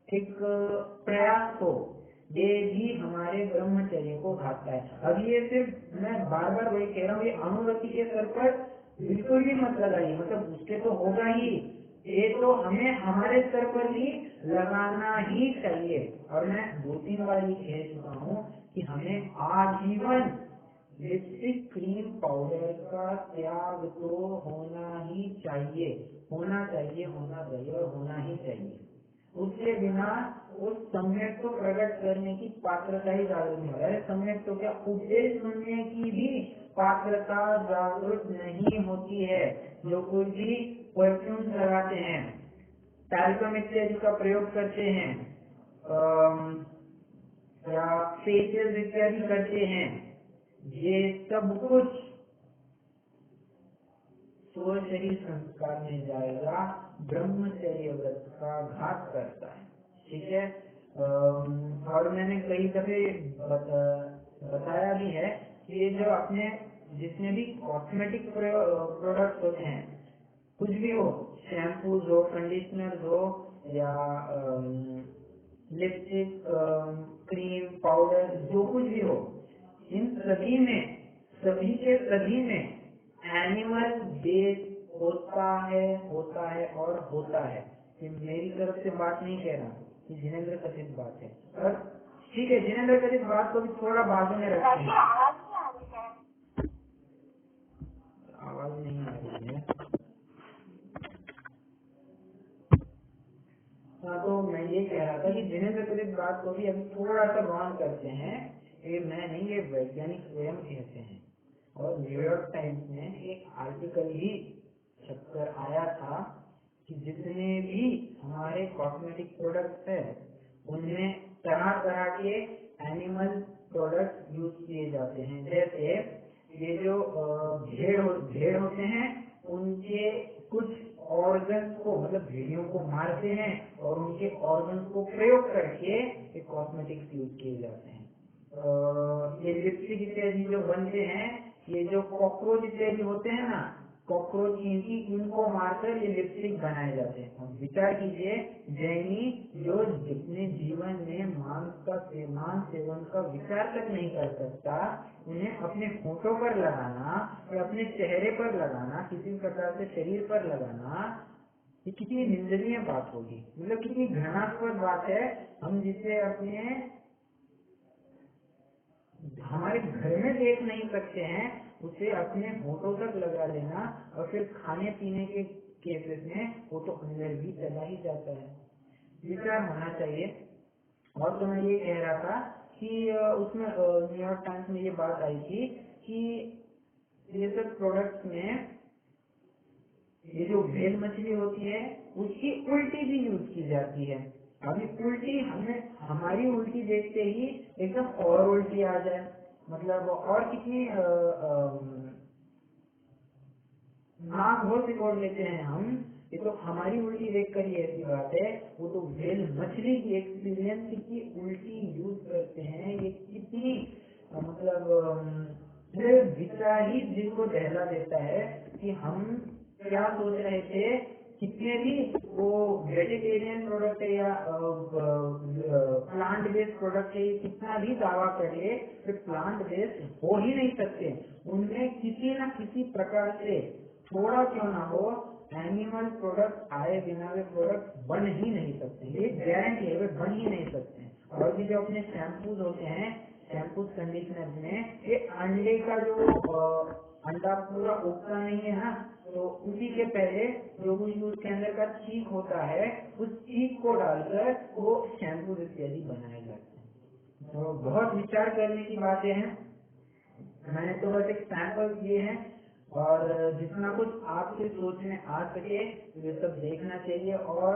एक प्रयास हो, ये भी हमारे ब्रह्मचर्य को घातता है। अब ये सिर्फ मैं बार बार वही कह रहा हूँ, ये अनुरति के स्तर पर बिल्कुल भी मत लगाइए, मतलब उसके तो होगा ही, ये तो हमें हमारे स्तर पर ही लगाना ही चाहिए। और मैं 2-3 बार ये कह चुका हूँ कि हमें आजीवन लिपस्टिक क्रीम पाउडर का त्याग तो होना ही चाहिए, होना चाहिए, होना चाहिए और होना ही चाहिए। उसके बिना उस सम्यक को प्रकट करने की पात्रता ही जागृत नहीं हो रहा है। सम्यक तो क्या, उपदेश सुनने की भी पात्रता जागृत नहीं होती है। जो कुछ भी परफ्यूम लगाते हैं, टैल्कम इत्यादि का प्रयोग करते हैं, या फेशियल इत्यादि करते हैं, ये सब कुछ स्वशरीर संस्कार में जाएगा, ब्रह्मचर्य व्रत का घात करता है। ठीक है। और मैंने कई दफे बताया भी है कि ये जो अपने जितने भी कॉस्मेटिक प्रोडक्ट होते हैं, कुछ भी हो, शैम्पूज हो, कंडीशनर हो, या लिपस्टिक, क्रीम, पाउडर, जो कुछ भी हो, इन सभी में, सभी के सभी में एनिमल बेस होता है और होता है। ये मेरी तरफ से बात नहीं कह रहा, ये जिनेंद्र कथित बात है। और ठीक है, जिनेंद्र कथित बात को भी थोड़ा बाजू में रखते हैं। आवाज नहीं आ रही है। हाँ, तो मैं ये कह रहा था कि जिनेंद्र कथित बात को भी अभी थोड़ा सा गौर करते हैं। ये मैं नहीं, ये वैज्ञानिक स्वयं कहते हैं। और न्यूयॉर्क टाइम्स में एक आर्टिकल ही छपकर आया था कि जितने भी हमारे कॉस्मेटिक प्रोडक्ट्स है, उनमें तरह तरह के एनिमल प्रोडक्ट यूज किए जाते हैं। जैसे ये जो भेड़ होते हैं, उनके कुछ ऑर्गन्स को, मतलब भेड़ियों को मारते हैं और उनके ऑर्गन्स को प्रयोग करके ये कॉस्मेटिक्स यूज किए जाते हैं। ये लिपस्टिक इत्यादि जो बनते हैं, ये जो कॉकरोच इत्यादि होते हैं ना, कॉकरोच चींटी, इनको मारकर ये लिपस्टिक बनाए जाते हैं। विचार कीजिए, जैनी जो जितने जीवन में मांस सेवन का विचार तक नहीं कर सकता, उन्हें अपने होठों पर लगाना या अपने चेहरे पर लगाना, किसी प्रकार से शरीर पर लगाना, ये कितनी निंदनीय बात होगी, मतलब कितनी घृणास्पद बात है। हम जिसे अपने हमारे घर में देख नहीं सकते हैं, उसे अपने होठों तक लगा लेना, और फिर खाने पीने के केसेस में वो तो अंदर भी चला ही जाता है। विचार होना चाहिए। और तो मैं ये कह रहा था कि उसमें न्यूयॉर्क टाइम्स में ये बात आई थी कि ये सब प्रोडक्ट्स में ये जो व्हेल मछली होती है, उसकी उल्टी भी यूज की जाती है। अभी उल्टी, हमें हमारी उल्टी देखते ही एकदम और उल्टी आ जाए, मतलब और कितनी नाक बहुत सिकोड़ लेते हैं हम। ये तो हमारी उल्टी देख कर ही ऐसी बात है, वो तो व्हेल मछली की एक्सपीरियंस की उल्टी यूज करते हैं। ये कितनी मतलब विचार ही दिल को दहला देता है कि हम क्या सोच रहे थे। कितने भी वो वेजिटेरियन प्रोडक्ट है या प्लांट बेस्ड प्रोडक्ट है, कितना भी दावा करे, तो प्लांट बेस्ड हो ही नहीं सकते। उनमें किसी न किसी प्रकार से थोड़ा क्यों ना हो, एनिमल प्रोडक्ट आए बिना वे प्रोडक्ट बन ही नहीं सकते। ये गारंटी है, वे बन ही नहीं सकते। और भी जो अपने शैम्पूज होते हैं, शैम्पूज कंडीशनर में, ये अंडे का जो अंडा पूरा उगता नहीं है ना, तो उसी के पहले जो कुछ उसके अंदर का चीक होता है, उस चीक को डालकर वो शैम्पू इत्यादि बनाए जाते हैं। तो बहुत विचार करने की बातें हैं। मैंने तो बस एक सैंपल दिए हैं, और जितना कुछ आपके सोच में आ सके ये सब देखना चाहिए। और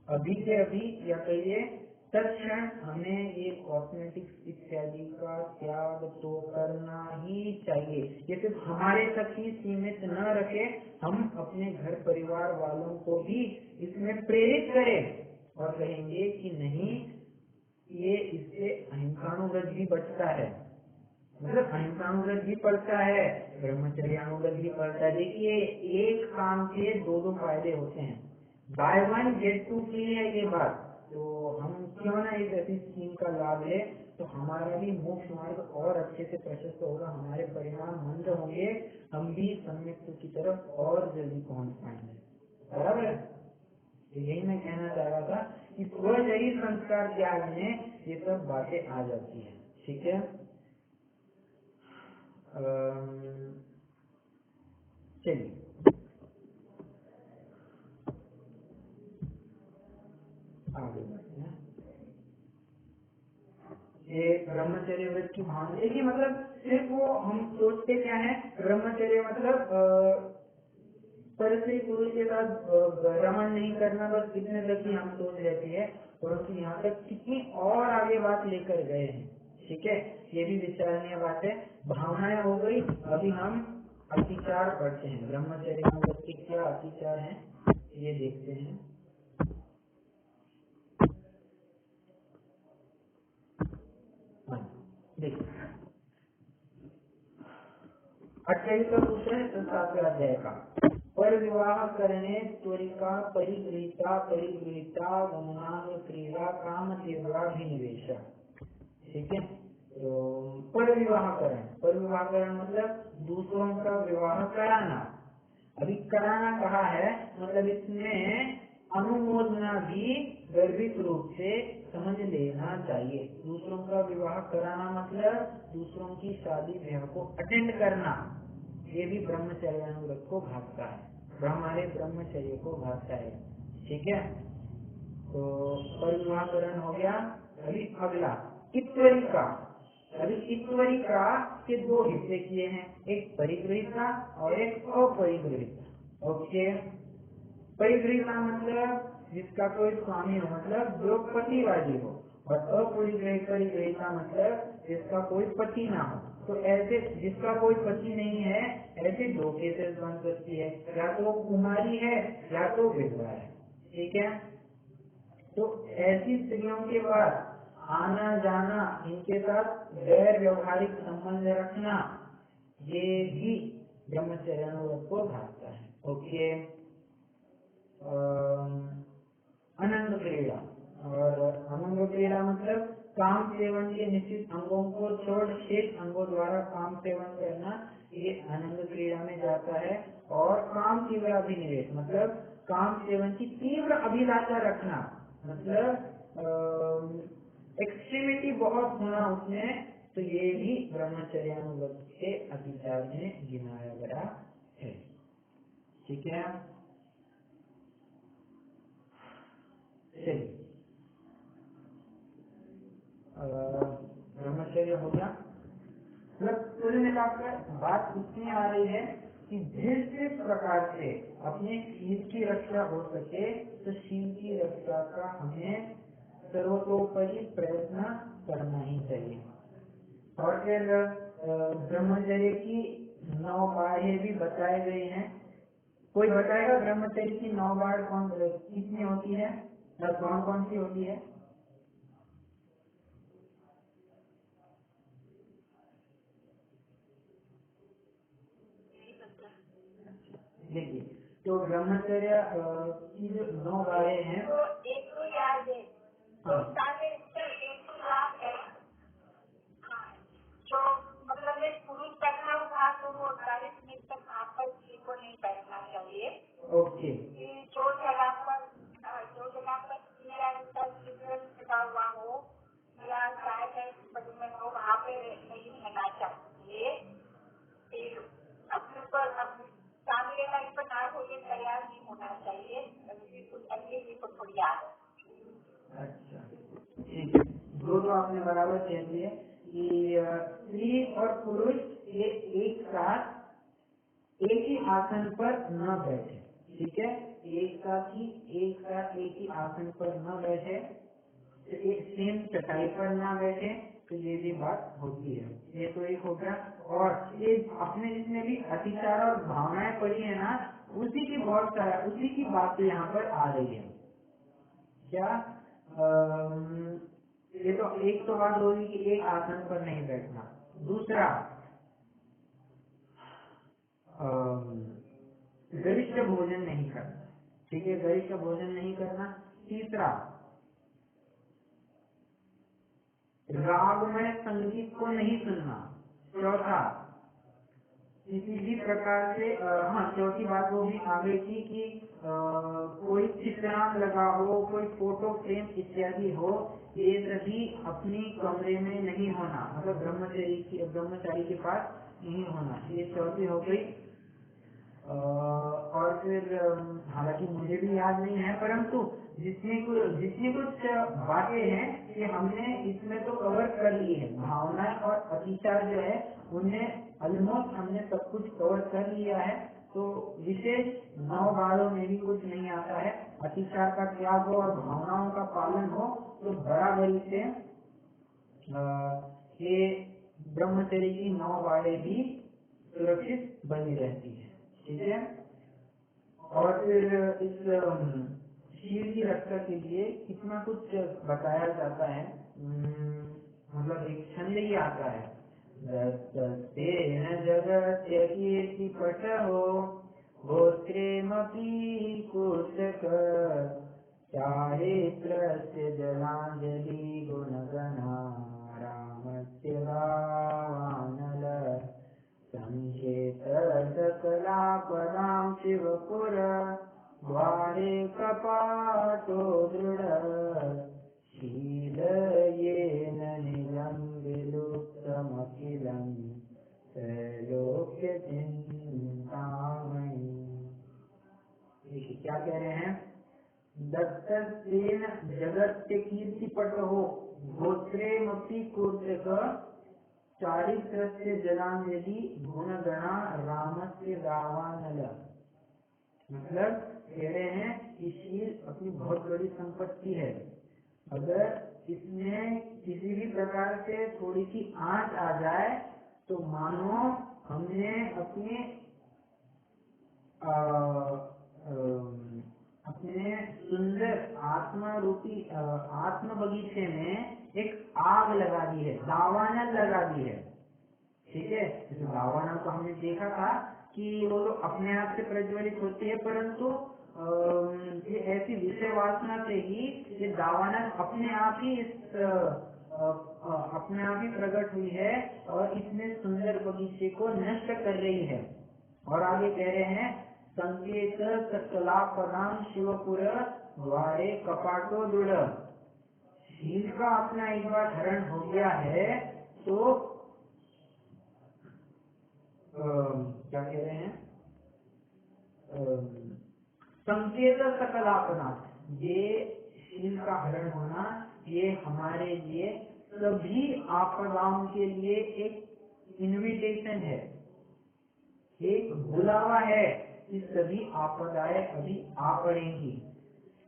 अभी के अभी, या कहिए तत्क्षण, हमें ये कॉस्मेटिक्स इत्यादि का त्याग तो करना ही चाहिए। ये सिर्फ हमारे तक ही सीमित न रखे, हम अपने घर परिवार वालों को भी इसमें प्रेरित करें और कहेंगे कि नहीं, ये इससे अहिंसानुव्रत भी बचता है, मतलब अहिंसानुव्रत भी पड़ता है, ब्रह्मचर्यानुव्रत भी पड़ता है। देखिए, एक काम के दो फायदे होते हैं, buy one get two free है ये बात। तो हम क्यों ना इस ऐसी स्कीम का लाभ ले, तो हमारा भी मोक्ष मार्ग और अच्छे से प्रशस्त होगा, हमारे परिणाम मंद होंगे, हम भी सम्यक की तरफ और जल्दी पहुंच पाएंगे। बराबर है? तो यही मैं कहना चाह रहा था कि स्वशरीर संस्कार त्याग में ये सब बातें आ जाती है। ठीक है, चलिए आगे बढ़ते हैं। ये ब्रह्मचर्य व्रत की भावना, देखिए मतलब सिर्फ वो हम सोचते क्या है, ब्रह्मचर्य मतलब परस्त्री पुरुष के साथ रमण नहीं करना, बस इतने तक ही हम सोच लेती है, परंतु यहाँ तक कितनी और आगे बात लेकर गए हैं। ठीक है, ये भी विचारणीय बात है। भावनाएं हो गई, अभी हम अतिचार पढ़ते हैं। ब्रह्मचर्य में व्रत के क्या अतिचार है ये देखते हैं। देखिए 28वां सूत्र है संस्कार अध्याय का। पर विवाह करने त्वरिका परिगृहिता परिगृहिता गमनांग क्रीड़ा काम तीव्राभिनिवेश। ठीक है, तो पर विवाहकरण मतलब दूसरों का विवाह कराना। अभी कराना कहा है, मतलब इसमें अनुमोदना भी गर्भित रूप से समझ लेना चाहिए। दूसरों का विवाह कराना मतलब दूसरों की शादी ब्याह को अटेंड करना, ये भी ब्रह्मचर्यानुव्रत को घातता है, हमारे ब्रह्मचर्य को घातता है। ठीक है, तो परिविवाहकरण हो गया। अभी अगला इत्वरिका। अभी इत्वरिका के दो हिस्से किए हैं, एक परिगृहिता और एक अपरिगृहिता। ओके, परिगृहिता मतलब जिसका कोई स्वामी हो, मतलब जो पतिवादी हो, और अपरिगृहिता मतलब जिसका कोई पति ना हो। तो ऐसे जिसका कोई पति नहीं है, ऐसे दो केसेस बन सकती है, या तो कुमारी है या तो विधवा है। ठीक है, तो ऐसी स्त्रियों के पास आना जाना, इनके साथ गैर व्यवहारिक संबंध रखना, ये भी ब्रह्मचर्यानुव्रत को घातता है। ओके, अनंग क्रीड़ा। और अनंग क्रीड़ा मतलब काम सेवन के निश्चित अंगों को छोड़ शेष अंगों द्वारा काम सेवन करना, ये अनंग क्रीड़ा में जाता है। और काम तीव्र अभिनिवेश मतलब काम सेवन की तीव्र अभिलाषा रखना, मतलब एक्सट्रीमिटी बहुत होना उसमें, तो ये भी ब्रह्मचर्यानुव्रत के अतिचार में गिनाया गया है। ठीक है, चलिए ब्रह्मचर्य हो गया। मतलब कुल मिलाकर बात इतनी आ रही है कि जिस प्रकार से अपने शील की रक्षा हो सके, तो शील की रक्षा का हमें सर्वतोपरि प्रयत्न करना ही चाहिए। और फिर ब्रह्मचर्य की 9 बाढ़ें भी बताए गए हैं। कोई बताएगा ब्रह्मचर्य की 9 बाढ़ कितनी होती है, कौन कौन सी होती है? देखिए, तो ब्रह्मचर्य की जो 9 बारें हैं, तो एक तो याद है, हाँ, एक तो याद है, जो मतलब एक पुरुष बैठा हुआ तो वो 48 मिनट तक आपस को नहीं बैठना चाहिए। ओके, जो जगह पर लगा हुआ हो या शायद में हो, वहाँ पे नहीं रहना चाहिए। अपने पर सामने लाइन पर ना होने तैयार नहीं होना चाहिए। कुछ अन्य भी को थोड़ी याद है। अच्छा, ठीक है, दो तो आपने बराबर कह दिए कि स्त्री और पुरुष ये एक साथ एक ही आसन पर न बैठे। ठीक है, एक साथ एक ही आसन पर न बैठे, एक सेम चटाई पर ना बैठे, तो ये भी बात होती है। ये तो एक हो गया। और ये अपने जितने भी अतिचार और भावनाएं पड़ी है ना, उसी की बहुत सारा उसी की बातें यहाँ पर आ रही है। क्या ये तो एक तो बात होगी कि एक आसन पर नहीं बैठना, दूसरा गरिष्ठ भोजन नहीं करना। ठीक है, गरिष्ठ भोजन नहीं करना। तीसरा रागमय संगीत को नहीं सुनना। चौथा, किसी भी प्रकार से चौथी बात वो भी आ गई थी कि कोई चित्रांक लगा हो, कोई फोटो फ्रेम इत्यादि हो, ये सभी अपनी कमरे में नहीं होना, मतलब ब्रह्मचारी के पास नहीं होना। ये चौथी हो गई। और फिर हालांकि मुझे भी याद नहीं है, परंतु जितनी कुछ बातें हैं कि हमने इसमें तो कवर कर ली है। भावना और अतिचार जो है उन्हें ऑलमोस्ट हमने सब कुछ कवर कर लिया है। तो विशेष 9 बारों में भी कुछ नहीं आता है। अतिचार का त्याग हो और भावनाओं का पालन हो तो बराबरी से ये ब्रह्मचर्य की 9 बारें भी सुरक्षित बनी रहती है। ठीक है। और फिर इस शील की रक्षा के लिए कितना कुछ बताया जाता है। मतलब एक छंद ही आता है, जगत्य कीर्ति पटहो गोत्रेमपि कुशक चारित्रस्य जलांजलि गुणगणा रामस्य दावानल संकेत सकलापदां शिवपुर द्वारे कपाटो दृढ शीलयेन निजं विलुप्तमखिलं त्रैलोक्य चिन्तामणि। क्या कह रहे हैं? दत्तस्तेन जगत्य कीर्ति पटहो गोत्रेमपि कुर्जक चारित्रस्य जलांजलि गुणगणा रामस्य दावानल। मतलब कह रहे हैं कि शील अपनी बहुत बड़ी संपत्ति है। अगर इसमें किसी भी प्रकार से थोड़ी सी आंच आ जाए तो मानो हमने अपने सुंदर आत्म बगीचे में एक आग लगा दी है, दावानल लगा दी है। ठीक है। दावानल को हमने देखा था कि वो तो अपने आप से प्रज्वलित होती है, परंतु ये ऐसी विषय वासना से ही ये दावानल अपने आप ही प्रकट हुई है और इतने सुंदर बगीचे को नष्ट कर रही है। और आगे कह रहे हैं संकेत सकलापदां शिवपुर द्वारे कपाटो दृढ़। शील का अपना एक बार हरण हो गया है तो क्या कह रहे हैं? संकेत सकलापना, ये शील का हरण होना ये हमारे लिए सभी आपदाओं के लिए एक इनविटेशन है, एक बुलावा है कि सभी आपदाएं अभी आ पड़ेंगी,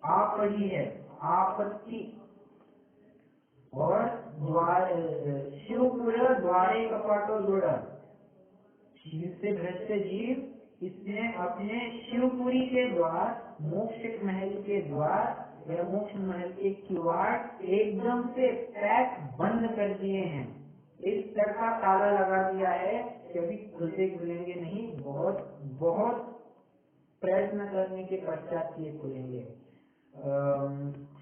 आ पड़ी है आपत्ति। और शिवपुर द्वारे कपाटो दृढ़। शील से भ्रष्ट जीव इसने अपने शिवपुरी के द्वार, मोक्ष महल के द्वार या मोक्ष महल के किवाड़ एकदम से पैक बंद कर दिए हैं। इस तरह का ताला लगा दिया है कि अभी खुलेंगे नहीं, बहुत प्रयत्न करने के पश्चात ये खुलेंगे।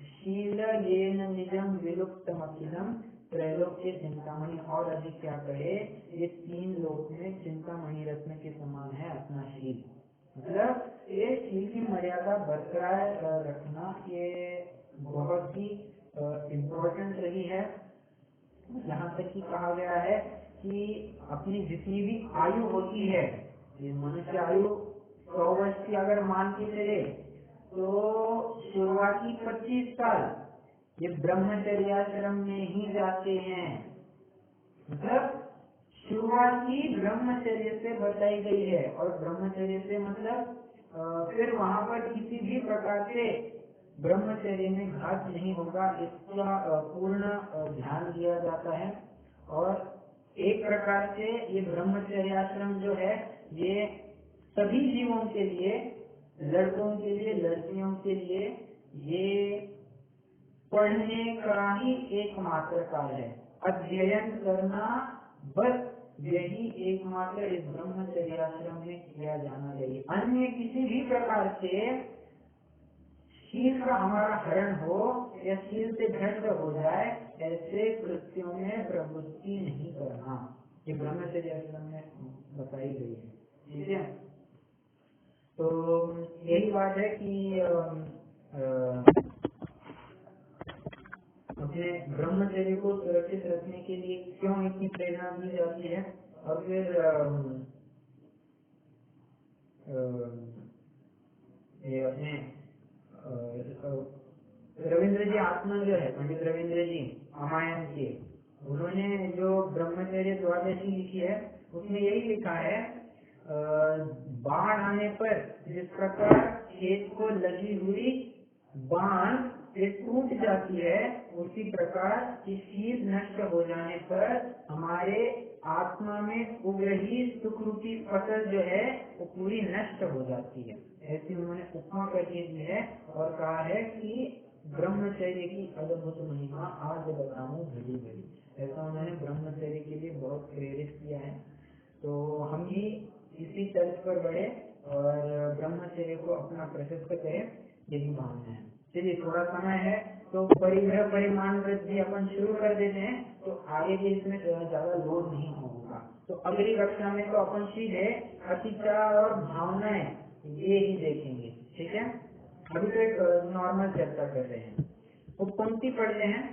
शील येन निजं विलुप्तमखिलं त्रैलोक्य चिंतामणि। और अधिक क्या कहे, ये 3 लोक में चिंतामणि रत्न के समान है अपना शील। मतलब ये शील की मर्यादा बरकरार रखना ये बहुत ही इम्पोर्टेंट रही है। यहाँ तक कि कहा गया है कि अपनी जितनी भी आयु होती है, ये मनुष्य आयु 100 वर्ष की अगर मान के चले तो शुरुआती 25 साल ये ब्रह्मचर्याश्रम में ही जाते हैं। मतलब शुरुआती ब्रह्मचर्य से बताई गई है। और ब्रह्मचर्य से मतलब फिर वहां पर किसी भी प्रकार से ब्रह्मचर्य में घात नहीं होगा, इसका पूर्ण ध्यान दिया जाता है। और एक प्रकार से ये ब्रह्मचर्याश्रम जो है ये सभी जीवों के लिए, लड़कों के लिए, लड़कियों के लिए ये पढ़ने का ही एकमात्र कार्य है। अध्ययन करना बस यही एकमात्र इस ब्रह्मचर्याश्रम में किया जाना चाहिए। अन्य किसी भी प्रकार से शील का हमारा हरण हो या शील से भ्रष्ट हो जाए ऐसे कृत्यों में प्रवृत्ति नहीं करना। ये ब्रह्मचर्य आश्रम में बताई गई है, ठीक है। तो यही बात है कि अपने ब्रह्मचर्य को सुरक्षित रखने के लिए क्यों इतनी प्रेरणा दी जाती है। और फिर ये अपने रविंद्र जी आत्मा जो है, पंडित रविंद्र जी रामायण के, उन्होंने जो ब्रह्मचर्य द्वादशी लिखी है उसमें यही लिखा है, बाण आने पर जिस प्रकार खेत को लगी हुई बाण ये टूट जाती है, उसी प्रकार शीत नष्ट हो जाने पर हमारे आत्मा में उग रही सुख रूपी फसल जो है वो पूरी नष्ट हो जाती है। ऐसी उन्होंने उपमा करके दी है और कहा है कि ब्रह्मचर्य की अद्भुत महिमा आज बताऊं भली भली। ऐसा उन्होंने ब्रह्मचर्य के लिए बहुत प्रेरित किया है। तो हम भी इसी तर्ज पर बढ़े और ब्रह्मचर्य को अपना प्रशस्त करें, यही भावना है। चलिए थोड़ा समय है तो परिग्रह परिमाण वृद्धि अपन शुरू कर देते हैं, तो आगे भी इसमें ज्यादा लोड नहीं होगा। तो अगली कक्षा में तो अपन सीधे अतिचार और भावनाएं ये ही देखेंगे, ठीक है। अभी तो एक नॉर्मल चर्चा कर रहे हैं। तो पंक्ति पढ़ते हैं,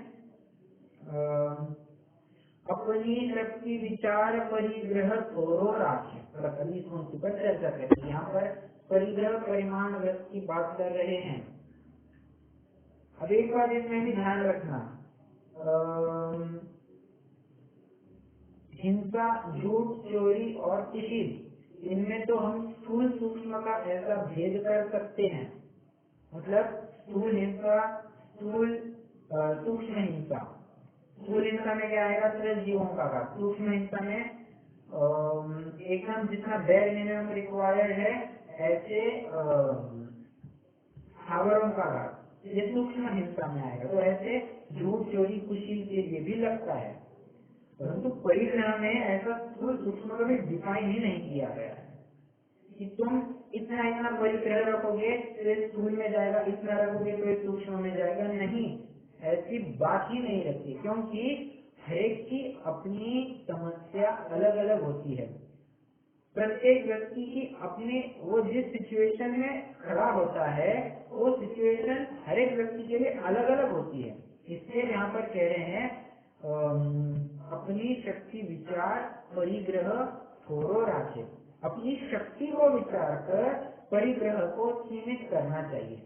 अपनी शक्ति विचार परिग्रह थोरो राखे। अगली पंक्ति पर चर्चा करेंगे। यहाँ पर परिग्रह परिमाण व्रत की बात कर रहे हैं। अब एक बात इसमें भी ध्यान रखना, हिंसा, झूठ, चोरी और कुशील, इनमें तो हम स्थूल सूक्ष्म का ऐसा भेद कर सकते हैं। मतलब स्थूल हिंसा, स्थूल सूक्ष्म हिंसा। स्थूल हिंसा में क्या आएगा, सिर्फ जीवों का घात। सूक्ष्म हिंसा में एकदम जितना बेयर मिनिमम रिक्वायर्ड है ऐसे स्थावरों का घात, ये सूक्ष्म हिंसा में आएगा। तो ऐसे झूठ, चोरी, कुशील के लिए भी लगता है, परंतु परिग्रह में ऐसा स्थूल सूक्ष्म कभी डिफाइन ही नहीं किया गया है कि तुम इतना इतना परिग्रह रखोगे तो स्थूल में जाएगा, इतना रखोगे तो सूक्ष्म में जाएगा। नहीं, ऐसी बात ही नहीं रखती, क्योंकि हरेक की अपनी समस्या अलग अलग होती है। प्रत्येक व्यक्ति की अपनी वो जिस सिचुएशन में खड़ा होता है वो सिचुएशन हर एक व्यक्ति के लिए अलग अलग होती है। इसलिए यहाँ पर कह रहे हैं अपनी शक्ति विचार परिग्रह थोरो राखे। अपनी शक्ति को विचार कर परिग्रह को सीमित करना चाहिए।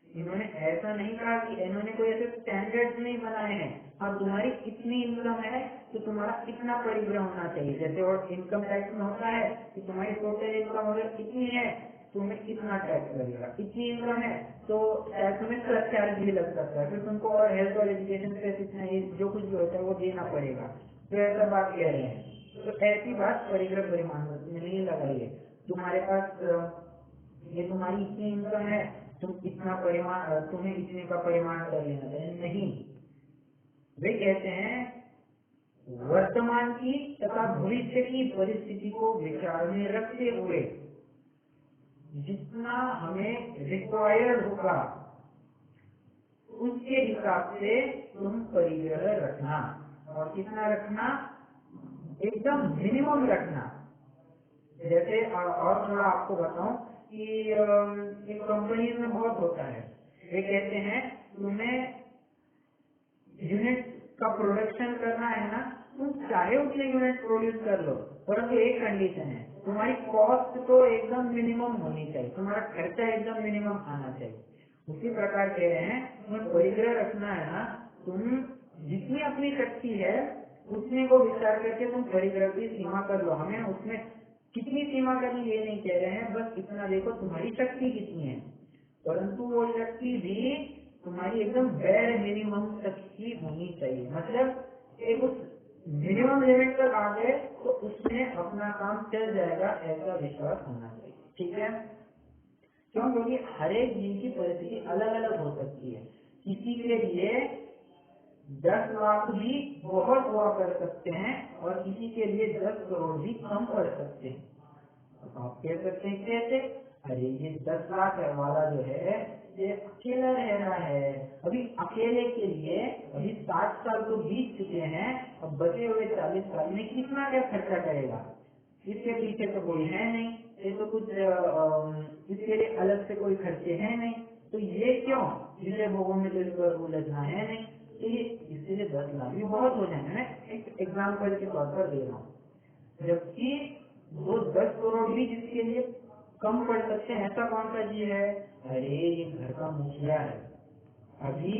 इन्होंने ऐसा नहीं कहा कि इन्होंने कोई ऐसे स्टैंडर्ड्स नहीं बनाए हैं, हाँ तुम्हारी इतनी इनकम है तो तुम्हारा इतना परिग्रह होना चाहिए। जैसे और इनकम टैक्स में होता है कि तुम्हारी टोटल इनकम अगर इतनी है तुम्हें इतना टैक्स लगेगा, इतनी इनकम है तो टैक्स में प्लस चार्ज भी लग सकता है, फिर तुमको और हेल्थ और एजुकेशन पे इतना जो कुछ भी होता है वो देना पड़ेगा। तो ऐसा बात कह रहे हैं। तो ऐसी बात परिग्रह परिमाण में नहीं लगाइए। तुम्हारे पास ये तुम्हारी इतनी इनकम है तुम इतना परिमाण, तुम्हें इतने का परिमाण कर लेना चाहिए, नहीं। वे कहते हैं वर्तमान की तथा भविष्य की परिस्थिति को विचार में रखते हुए जितना हमें रिक्वायर्ड होगा उसके हिसाब से तुम परिग्रह रखना। और कितना रखना, एकदम मिनिमम रखना। जैसे और थोड़ा आपको बताऊं कि एक कंपनी में बहुत होता है, वे कहते हैं तुम्हें यूनिट का प्रोडक्शन करना है ना, तुम चाहे उतने यूनिट प्रोड्यूस कर लो, परंतु एक कंडीशन है तुम्हारी कॉस्ट तो एकदम मिनिमम होनी चाहिए, तुम्हारा खर्चा एकदम मिनिमम आना चाहिए। उसी प्रकार कह रहे हैं तुम्हें परिग्रह रखना है ना, तुम जितनी अपनी शक्ति है उतने को विचार करके तुम परिग्रह की सीमा कर लो। हमें उसमें कितनी सीमा करनी ये नहीं कह रहे हैं, बस इतना देखो तुम्हारी शक्ति कितनी है, परंतु वो शक्ति भी तुम्हारी एकदम बेयर मिनिमम तक की होनी चाहिए। मतलब एक उस मिनिमम लिमिट तक आ गए तो उसमें अपना काम चल जाएगा, ऐसा विश्वास होना चाहिए, ठीक है। क्यों? क्योंकि हर एक जीव की परिस्थिति अलग अलग हो सकती है। किसी के लिए 10 लाख भी बहुत हुआ कर सकते हैं और किसी के लिए 10 करोड़ भी कम पड़ सकते हैं। तो आप कह सकते हैं कैसे? अरे ये 10 लाख वाला जो है ये अकेला रह रहा है, अभी अकेले के लिए अभी 60 साल तो बीत चुके हैं, अब बचे हुए 40 साल में कितना क्या खर्चा करेगा, इसके पीछे तो कोई है नहीं, ये तो कुछ इसके लिए अलग से कोई खर्चे है नहीं, तो ये क्यों जिसे भोगों में तो उलझना है नहीं, तो ये इसलिए 10 लाख भी बहुत हो जाएंगे। मैं एक एग्जाम्पल के तौर पर दे रहा हूँ, जबकि वो 10 करोड़ भी जिसके लिए कम पड़ सकते हैं, ऐसा कौन सा चीज है, अरे ये घर का मुखिया है, अभी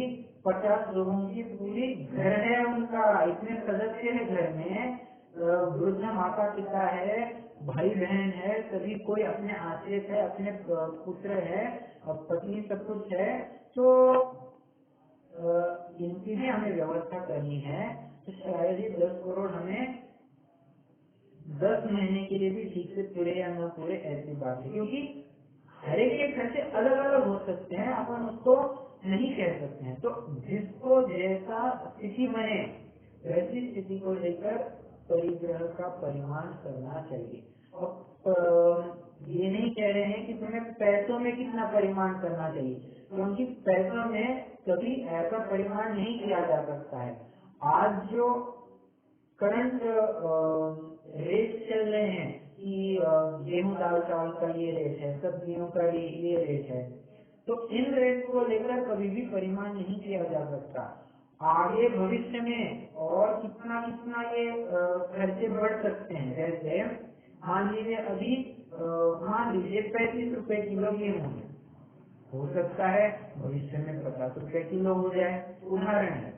50 लोगों की पूरी घर है उनका, इतने सदस्य है घर में, वृद्ध माता पिता है, भाई बहन है, सभी कोई अपने आश्रित है, अपने पुत्र है, पत्नी सब कुछ है, तो इनकी भी हमें व्यवस्था करनी है, तो शायद ही 10 करोड़ हमें 10 महीने के लिए भी ठीक से पूरे या न पूरे ऐसी बात है, क्योंकि हर एक के खर्चे अलग अलग हो सकते हैं, अपन उसको नहीं कह सकते हैं, तो जिसको जैसा स्थिति बने वैसी स्थिति को लेकर परिग्रह का परिमाण करना चाहिए। और ये नहीं कह रहे हैं कि तुम्हें पैसों में कितना परिमाण करना चाहिए, क्योंकि पैसों में कभी ऐसा परिमाण नहीं किया जा सकता है। आज जो करंट रेट चल रहे हैं कि गेहूं दाल चावल का ये रेट है, सब्जियों का ये रेट है, तो इन रेट को लेकर कभी भी परिमाण नहीं किया जा सकता। आगे भविष्य में और कितना कितना ये खर्चे बढ़ सकते हैं, जैसे मान लीजिए अभी मान लीजिए 35 रुपए किलो गेहूं है, हो सकता है भविष्य में 50 रुपए किलो हो जाए, उदाहरण है।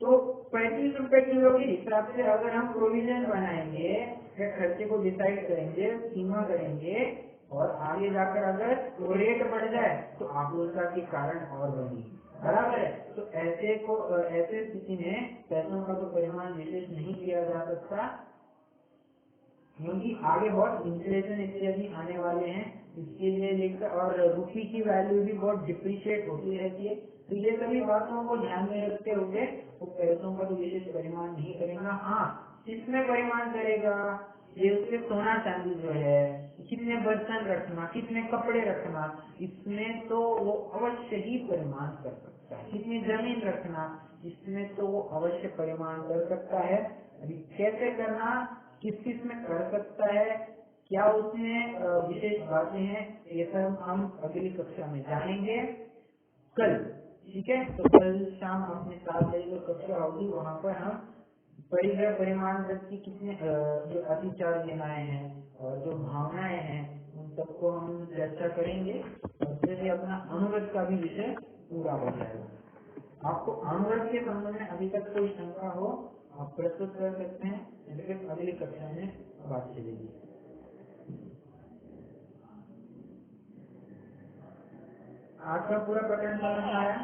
तो 35 रुपए किलो के हिसाब से अगर हम प्रोविजन बनाएंगे या खर्चे को डिसाइड करेंगे, सीमा करेंगे, और आगे जाकर अगर वो रेट बढ़ जाए तो आपूर्ति के कारण और बढ़ेगी, बराबर है। तो ऐसे स्थिति में पैसों का तो परिमाण विशेष नहीं किया जा सकता, क्योंकि आगे बहुत इन्फ्लेशन इत्यादि आने वाले हैं, इसके लिए लेकर, और रुपये की वैल्यू भी बहुत डिप्रिशिएट होती रहती है, तो ये सभी बातों को ध्यान में रखते हुए वो पैसों का तो विशेष परिमाण नहीं करेगा। हाँ, किसमें परिमाण करेगा, ये उसके सोना चांदी जो है, कितने बर्तन रखना, कितने कपड़े रखना, इसमें तो वो अवश्य ही परिमाण कर सकता है। कितनी जमीन रखना, इसमें तो वो अवश्य परिमाण कर सकता है। अभी कैसे करना, किस किस में कर सकता है, क्या उसमें विशेष बातें हैं, ये सब हम अगली कक्षा में जानेंगे कल, ठीक है। तो कल शाम अपने 7 बजे जो कक्षा होगी वहाँ पर हम परिग्रह परिमाण की कितने जो अतिचार लेनाएं हैं और जो भावनाएं हैं उन सबको हम चर्चा करेंगे, और फिर अपना अनुगत का भी विषय पूरा हो जाएगा। आपको अनुगत के संबंध में अभी तक कोई शंका हो आप प्रस्तुत कर सकते हैं, फिर अगली कक्षा में बात चलेगी। आज का पूरा प्रकरण समझ में आया?